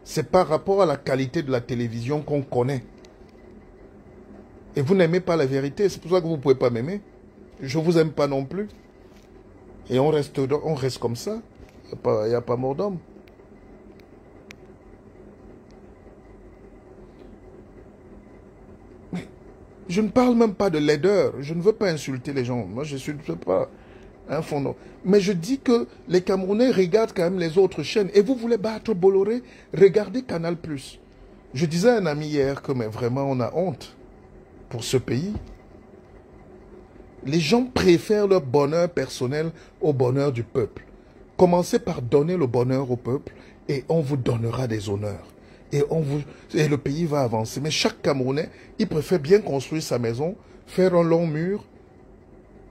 C'est par rapport à la qualité de la télévision qu'on connaît. Et vous n'aimez pas la vérité, c'est pour ça que vous ne pouvez pas m'aimer. Je ne vous aime pas non plus. Et on reste comme ça. Il n'y a pas mort d'homme. Mais je ne parle même pas de laideur. Je ne veux pas insulter les gens. Moi, je ne suis pas un fondant. Mais je dis que les Camerounais regardent quand même les autres chaînes. Et vous voulez battre Bolloré? Regardez Canal+. Je disais à un ami hier que mais vraiment on a honte pour ce pays. Les gens préfèrent leur bonheur personnel au bonheur du peuple. Commencez par donner le bonheur au peuple et on vous donnera des honneurs. Et le pays va avancer. Mais chaque Camerounais, il préfère bien construire sa maison, faire un long mur,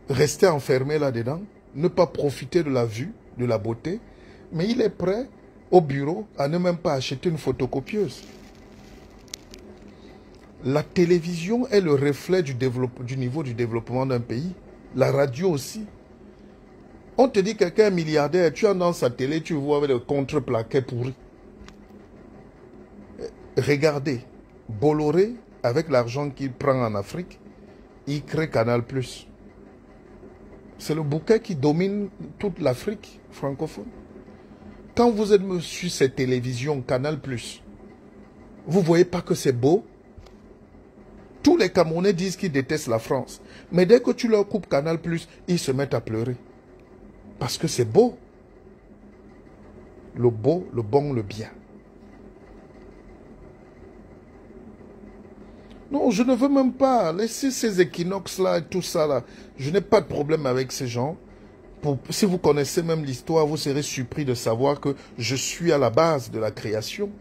rester enfermé là-dedans, ne pas profiter de la vue, de la beauté, mais il est prêt au bureau à ne même pas acheter une photocopieuse. La télévision est le reflet du niveau du développement d'un pays. La radio aussi. On te dit quelqu'un est milliardaire, tu as dans sa télé, tu vois avec le contreplaqué pourri. Regardez, Bolloré, avec l'argent qu'il prend en Afrique, il crée Canal+. C'est le bouquet qui domine toute l'Afrique francophone. Quand vous êtes sur cette télévision Canal+, vous ne voyez pas que c'est beau? Tous les Camerounais disent qu'ils détestent la France. Mais dès que tu leur coupes Canal+, ils se mettent à pleurer. Parce que c'est beau. Le beau, le bon, le bien. Non, je ne veux même pas laisser ces équinoxes-là et tout ça là. Je n'ai pas de problème avec ces gens. Si vous connaissez même l'histoire, vous serez surpris de savoir que je suis à la base de la création.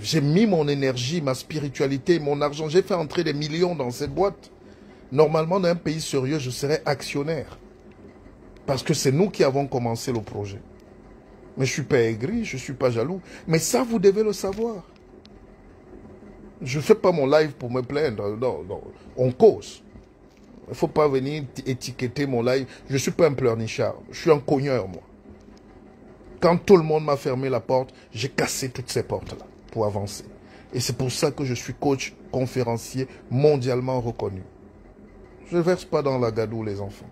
J'ai mis mon énergie, ma spiritualité, mon argent. J'ai fait entrer des millions dans cette boîte. Normalement, dans un pays sérieux, je serais actionnaire. Parce que c'est nous qui avons commencé le projet. Mais je ne suis pas aigri, je ne suis pas jaloux. Mais ça, vous devez le savoir. Je ne fais pas mon live pour me plaindre. Non, non. On cause. Il ne faut pas venir étiqueter mon live. Je ne suis pas un pleurnichard. Je suis un cogneur, moi. Quand tout le monde m'a fermé la porte, j'ai cassé toutes ces portes-là pour avancer. Et c'est pour ça que je suis coach, conférencier, mondialement reconnu. Je ne verse pas dans la gadoue, les enfants.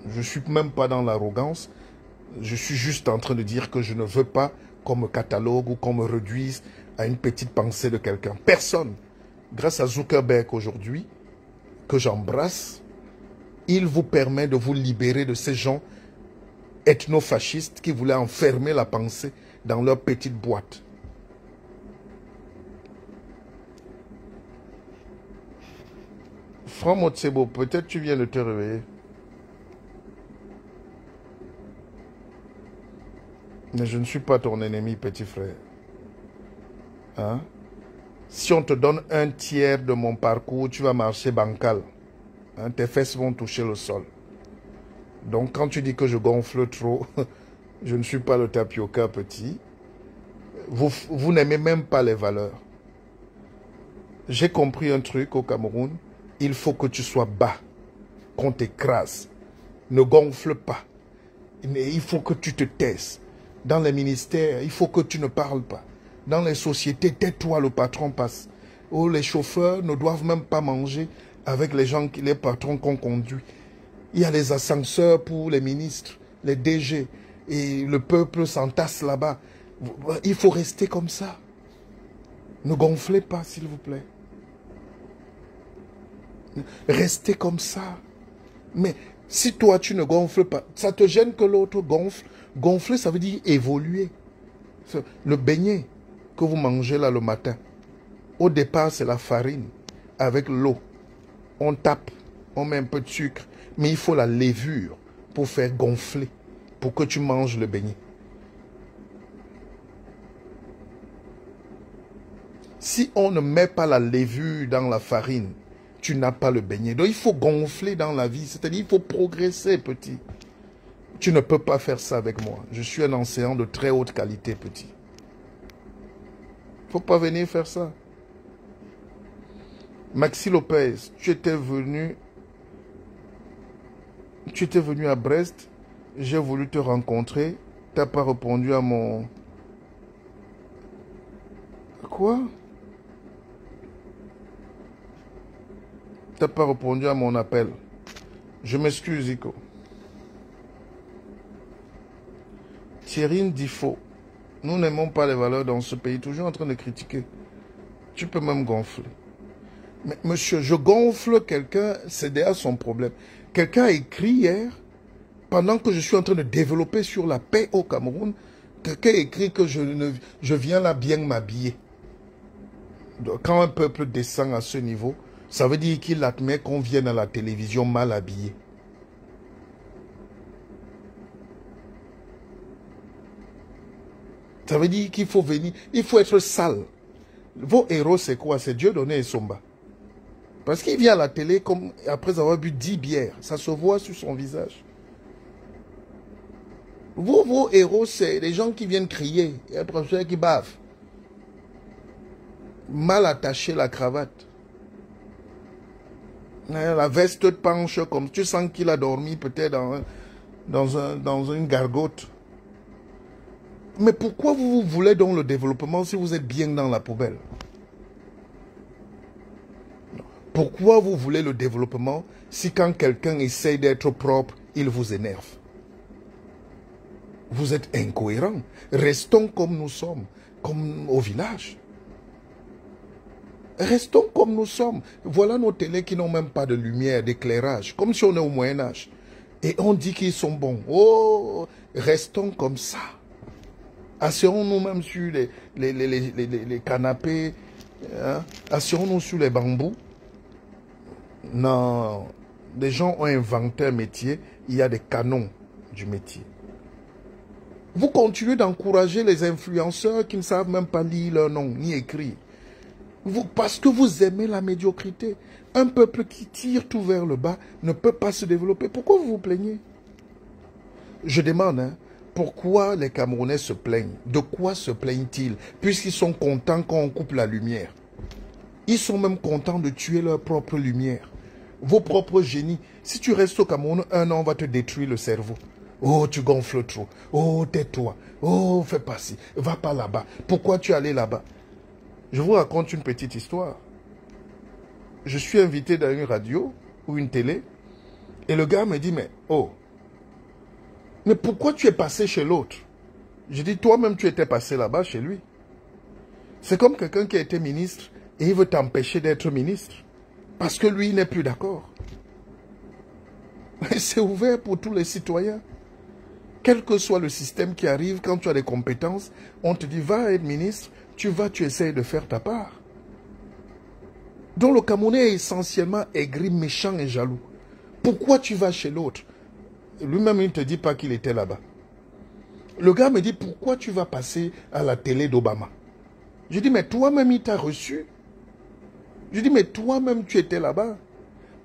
Je ne suis même pas dans l'arrogance. Je suis juste en train de dire que je ne veux pas qu'on me catalogue ou qu'on me réduise à une petite pensée de quelqu'un. Personne. grâce à Zuckerberg aujourd'hui, que j'embrasse, il vous permet de vous libérer de ces gens ethnofascistes qui voulaient enfermer la pensée dans leur petite boîte. Franck Motsebo, peut-être tu viens de te réveiller. Mais je ne suis pas ton ennemi, petit frère. Hein? Si on te donne un tiers de mon parcours, tu vas marcher bancal. Hein? Tes fesses vont toucher le sol. Donc quand tu dis que je gonfle trop, je ne suis pas le tapioca petit. Vous n'aimez même pas les valeurs. J'ai compris un truc au Cameroun. Il faut que tu sois bas, qu'on t'écrase. Ne gonfle pas. Il faut que tu te taises. Dans les ministères, il faut que tu ne parles pas. Dans les sociétés, tais-toi, le patron passe. Oh, les chauffeurs ne doivent même pas manger avec les patrons qu'on conduit. Il y a les ascenseurs pour les ministres, les DG, et le peuple s'entasse là-bas. Il faut rester comme ça. Ne gonflez pas, s'il vous plaît. Restez comme ça. Mais si toi, tu ne gonfles pas, ça te gêne que l'autre gonfle. Gonfler, ça veut dire évoluer. Le beignet que vous mangez là le matin, au départ, c'est la farine avec l'eau. On tape, on met un peu de sucre, mais il faut la levure pour faire gonfler, pour que tu manges le beignet. Si on ne met pas la levure dans la farine, tu n'as pas le beignet. Donc il faut gonfler dans la vie, c'est-à-dire il faut progresser, petit. Tu ne peux pas faire ça avec moi. Je suis un enseignant de très haute qualité, petit. Il ne faut pas venir faire ça. Maxi Lopez, tu étais venu à Brest. J'ai voulu te rencontrer. Tu n'as pas répondu à mon... Quoi? Tu n'as pas répondu à mon appel. Je m'excuse, Ico. Thierry dit faux. Nous n'aimons pas les valeurs dans ce pays. Toujours en train de critiquer. Tu peux même gonfler. Mais monsieur, je gonfle quelqu'un, c'est déjà son problème. Quelqu'un a écrit hier, pendant que je suis en train de développer sur la paix au Cameroun, quelqu'un a écrit que je viens là bien m'habiller. Quand un peuple descend à ce niveau, ça veut dire qu'il admet qu'on vienne à la télévision mal habillé. Ça veut dire qu'il faut venir, il faut être sale. Vos héros, c'est quoi? C'est Dieudonné et Somba. Parce qu'il vient à la télé comme après avoir bu 10 bières. Ça se voit sur son visage. Vos héros, c'est les gens qui viennent crier. Il y a un professeur qui bave. Mal attaché la cravate. La veste penche comme tu sens qu'il a dormi peut-être dans une gargote. Mais pourquoi vous voulez donc le développement si vous êtes bien dans la poubelle? Pourquoi vous voulez le développement si quand quelqu'un essaye d'être propre, il vous énerve? Vous êtes incohérents. Restons comme nous sommes, comme au village. Restons comme nous sommes. Voilà nos télés qui n'ont même pas de lumière, d'éclairage, comme si on est au Moyen-Âge. Et on dit qu'ils sont bons. Oh, restons comme ça. Assurons-nous même sur les canapés. Hein? Assurons-nous sur les bambous. Non. Les gens ont inventé un métier. Il y a des canons du métier. Vous continuez d'encourager les influenceurs qui ne savent même pas lire leur nom, ni écrire. Parce que vous aimez la médiocrité. Un peuple qui tire tout vers le bas ne peut pas se développer. Pourquoi vous vous plaignez? Je demande, hein, pourquoi les Camerounais se plaignent? De quoi se plaignent-ils? Puisqu'ils sont contents quand on coupe la lumière. Ils sont même contents de tuer leur propre lumière. Vos propres génies. Si tu restes au Cameroun, un an, on va te détruire le cerveau. Oh, tu gonfles trop. Oh, tais-toi. Oh, fais pas ci. Va pas là-bas. Pourquoi tu es allé là-bas? Je vous raconte une petite histoire. Je suis invité dans une radio ou une télé. Et le gars me dit, mais pourquoi tu es passé chez l'autre? Je dis, toi-même, tu étais passé là-bas chez lui. C'est comme quelqu'un qui a été ministre et il veut t'empêcher d'être ministre. Parce que lui, il n'est plus d'accord. C'est ouvert pour tous les citoyens. Quel que soit le système qui arrive, quand tu as des compétences, on te dit, va être ministre, tu essayes de faire ta part. Donc le Camerounais est essentiellement aigri, méchant et jaloux. Pourquoi tu vas chez l'autre? Lui-même, il ne te dit pas qu'il était là-bas. Le gars me dit, pourquoi tu vas passer à la télé d'Obama? Je dis, mais toi-même, il t'a reçu. Je dis, mais toi-même, tu étais là-bas.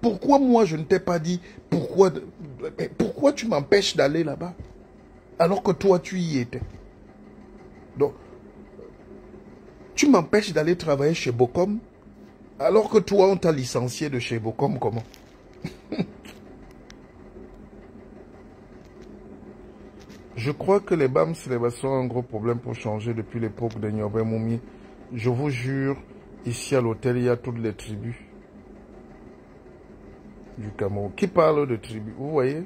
Pourquoi moi, je ne t'ai pas dit, pourquoi tu m'empêches d'aller là-bas? Alors que toi, tu y étais. Donc, tu m'empêches d'aller travailler chez Bocom, alors que toi, on t'a licencié de chez Bocom, comment? Je crois que les BAM célébrations ont un gros problème pour changer depuis l'époque de Nyobé Moumi. Je vous jure, ici à l'hôtel, il y a toutes les tribus du Cameroun. Qui parle de tribus? Vous voyez?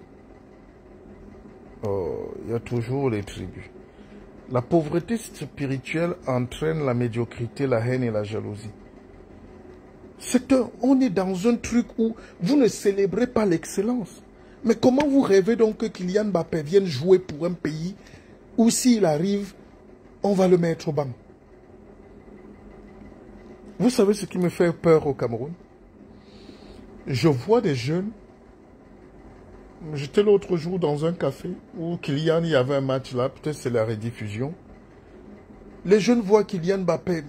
Oh, il y a toujours les tribus. La pauvreté spirituelle entraîne la médiocrité, la haine et la jalousie. On est dans un truc où vous ne célébrez pas l'excellence. Mais comment vous rêvez donc que Kylian Mbappé vienne jouer pour un pays où s'il arrive, on va le mettre au banc? Vous savez ce qui me fait peur au Cameroun? Je vois des jeunes. J'étais l'autre jour dans un café où Kylian, il y avait un match là, peut-être c'est la rediffusion. Les jeunes voient Kylian Mbappé.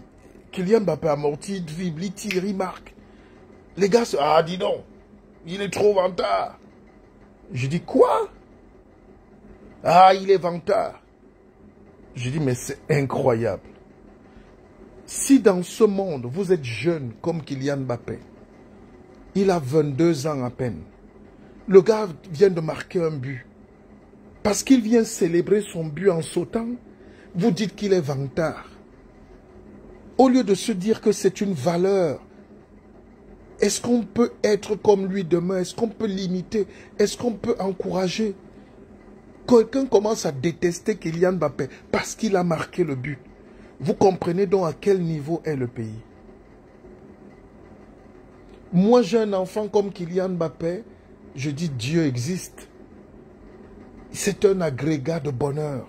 Kylian Mbappé amorti, dribble, il tire, il marque. Les gars se... Ah, dis donc, il est trop vantard. Je dis, quoi? Ah, il est vantard. Je dis, mais c'est incroyable. Si dans ce monde, vous êtes jeune comme Kylian Mbappé, il a 22 ans à peine. Le gars vient de marquer un but. Parce qu'il vient célébrer son but en sautant, vous dites qu'il est vantard. Au lieu de se dire que c'est une valeur, est-ce qu'on peut être comme lui demain? Est-ce qu'on peut l'imiter? Est-ce qu'on peut encourager? Quelqu'un commence à détester Kylian Mbappé parce qu'il a marqué le but. Vous comprenez donc à quel niveau est le pays? Moi, j'ai un enfant comme Kylian Mbappé, je dis Dieu existe. C'est un agrégat de bonheur.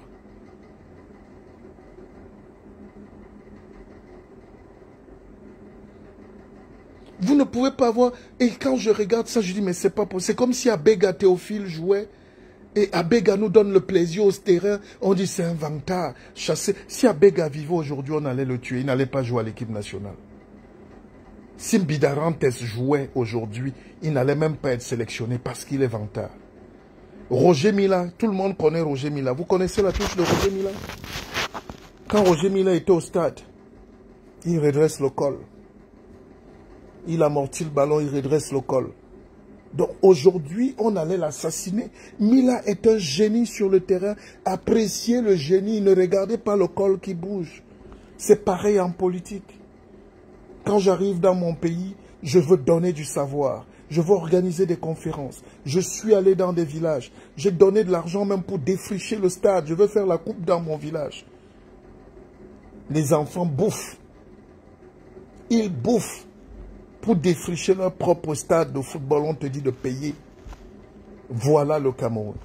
Vous ne pouvez pas voir. Et quand je regarde ça, je dis, mais c'est pas possible. C'est comme si Abega Théophile jouait. Et Abega nous donne le plaisir au terrain. On dit, c'est un vantard. Chassé. Si Abega vivait aujourd'hui, on allait le tuer. Il n'allait pas jouer à l'équipe nationale. Si Bidarantes jouait aujourd'hui, il n'allait même pas être sélectionné parce qu'il est vantard. Roger Mila, tout le monde connaît Roger Mila. Vous connaissez la touche de Roger Mila? Quand Roger Mila était au stade, il redresse le col. Il amortit le ballon, il redresse le col. Donc aujourd'hui, on allait l'assassiner. Mila est un génie sur le terrain. Appréciez le génie, ne regardez pas le col qui bouge. C'est pareil en politique. Quand j'arrive dans mon pays, je veux donner du savoir. Je veux organiser des conférences. Je suis allé dans des villages. J'ai donné de l'argent même pour défricher le stade. Je veux faire la coupe dans mon village. Les enfants bouffent. Ils bouffent. Pour défricher leur propre stade de football, on te dit de payer. Voilà le Cameroun.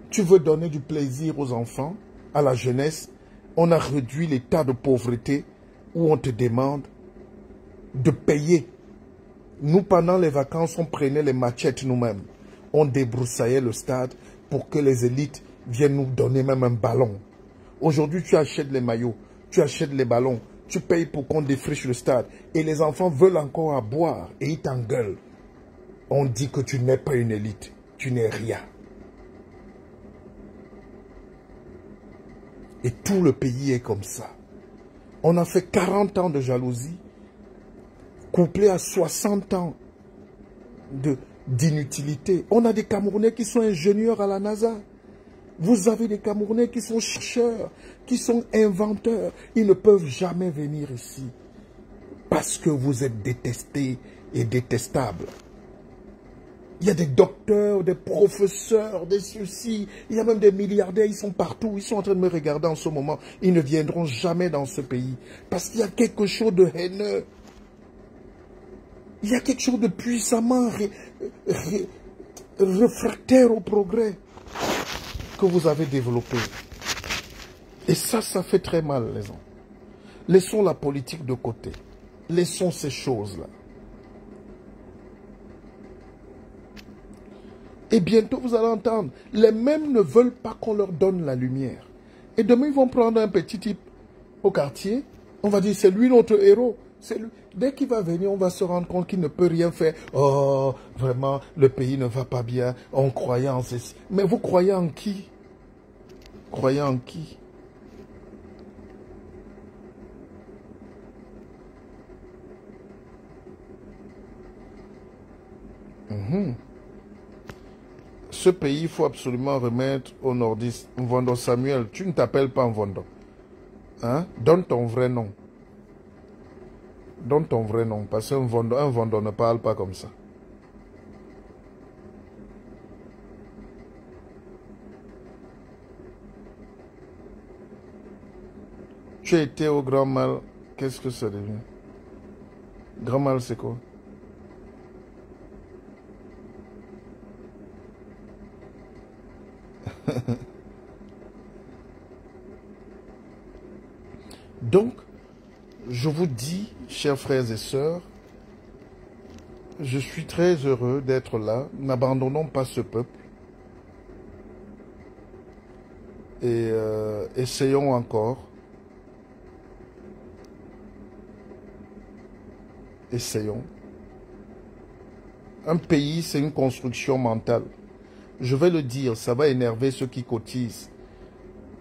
Tu veux donner du plaisir aux enfants, à la jeunesse. On a réduit l'état de pauvreté où on te demande de payer. Nous, pendant les vacances, on prenait les machettes nous-mêmes. On débroussaillait le stade pour que les élites viennent nous donner même un ballon. Aujourd'hui, tu achètes les maillots, tu achètes les ballons. Tu payes pour qu'on défriche le stade. Et les enfants veulent encore à boire. Et ils t'engueulent. On dit que tu n'es pas une élite. Tu n'es rien. Et tout le pays est comme ça. On a fait 40 ans de jalousie. Couplé à 60 ans d'inutilité. On a des Camerounais qui sont ingénieurs à la NASA. Vous avez des Camerounais qui sont chercheurs, qui sont inventeurs. Ils ne peuvent jamais venir ici. Parce que vous êtes détestés et détestables. Il y a des docteurs, des professeurs, des ceci. Il y a même des milliardaires, ils sont partout. Ils sont en train de me regarder en ce moment. Ils ne viendront jamais dans ce pays. Parce qu'il y a quelque chose de haineux. Il y a quelque chose de puissamment réfractaire au progrès que vous avez développé. Et ça fait très mal, les gens. Laissons la politique de côté. Laissons ces choses-là. Et bientôt, vous allez entendre, les mêmes ne veulent pas qu'on leur donne la lumière. Et demain, ils vont prendre un petit type au quartier. On va dire, c'est lui notre héros. Lui. Dès qu'il va venir, on va se rendre compte qu'il ne peut rien faire. Oh, vraiment, le pays ne va pas bien. On croyait en ceci. Mais vous croyez en qui? Croyez en qui? Ce pays, il faut absolument remettre aux nordistes. Mvondo Samuel, tu ne t'appelles pas Mvondo. Hein? Donne ton vrai nom. Donne ton vrai nom, parce qu'un Mvondo ne parle pas comme ça. Tu as été au Grand Mal, qu'est-ce que ça devient? Grand Mal, c'est quoi? Donc, je vous dis, chers frères et sœurs, je suis très heureux d'être là. N'abandonnons pas ce peuple. Et essayons encore. Essayons. Un pays, c'est une construction mentale. Je vais le dire, ça va énerver ceux qui cotisent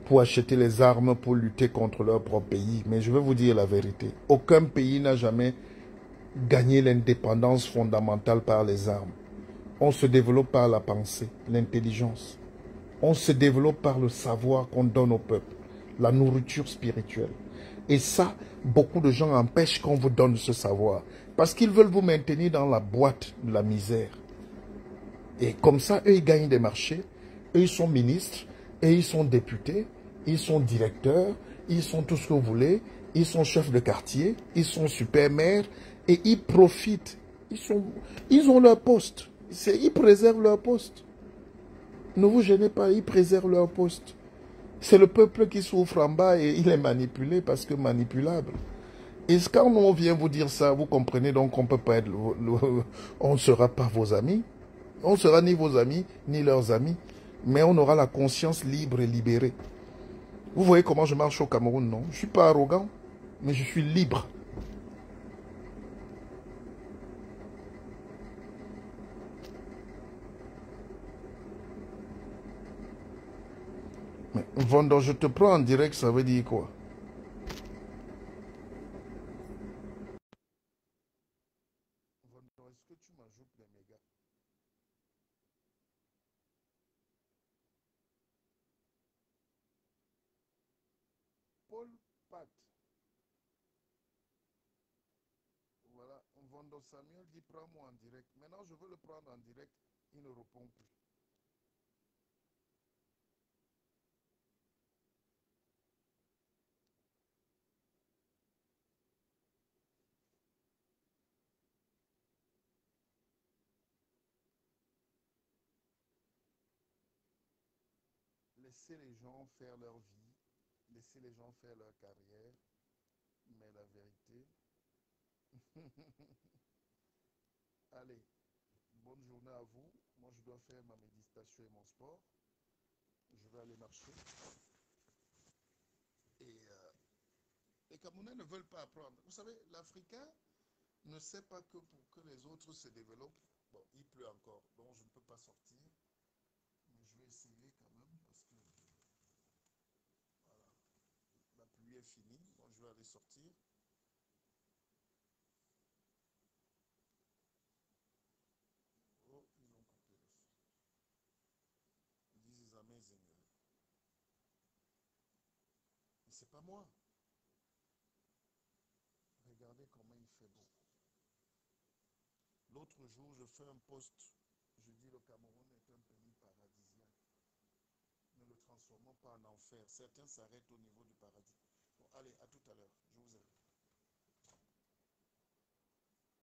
pour acheter les armes pour lutter contre leur propre pays. Mais je vais vous dire la vérité. Aucun pays n'a jamais gagné l'indépendance fondamentale par les armes. On se développe par la pensée, l'intelligence. On se développe par le savoir qu'on donne au peuple, la nourriture spirituelle. Et ça, beaucoup de gens empêchent qu'on vous donne ce savoir. Parce qu'ils veulent vous maintenir dans la boîte de la misère. Et comme ça, eux, ils gagnent des marchés. Eux, ils sont ministres. Et ils sont députés. Ils sont directeurs. Ils sont tout ce que vous voulez. Ils sont chefs de quartier. Ils sont super maires. Et ils profitent. Ils ont leur poste. Ils préservent leur poste. Ne vous gênez pas, ils préservent leur poste. C'est le peuple qui souffre en bas et il est manipulé parce que manipulable. Et quand on vient vous dire ça, vous comprenez donc qu'on ne peut pas être... on ne sera pas vos amis. On ne sera ni vos amis, ni leurs amis. Mais on aura la conscience libre et libérée. Vous voyez comment je marche au Cameroun, non? Je ne suis pas arrogant, mais je suis libre. Mais Vendor, je te prends en direct, ça veut dire quoi? Vendor, est-ce que tu m'ajoutes les mégas? Paul Pat. Voilà, Vendor Samuel dit prends-moi en direct. Maintenant, je veux le prendre en direct. Il ne répond plus. Laissez les gens faire leur vie. Laissez les gens faire leur carrière. Mais la vérité... Allez, bonne journée à vous. Moi, je dois faire ma méditation et mon sport. Je vais aller marcher. Et les Camerounais ne veulent pas apprendre. Vous savez, l'Africain ne sait pas que pour que les autres se développent, bon, il pleut encore, donc je ne peux pas sortir. Mais je vais essayer quand même parce que voilà, la pluie est finie. Donc je vais aller sortir. Oh, ils ont coupé le feu. This is amazing. Mais c'est pas moi. Regardez comment il fait beau. L'autre jour, je fais un post. Je dis le Cameroun est un pays paradisiaque. Ne le transformons pas en enfer. Certains s'arrêtent au niveau du paradis. Bon, allez, à tout à l'heure. Je vous aime.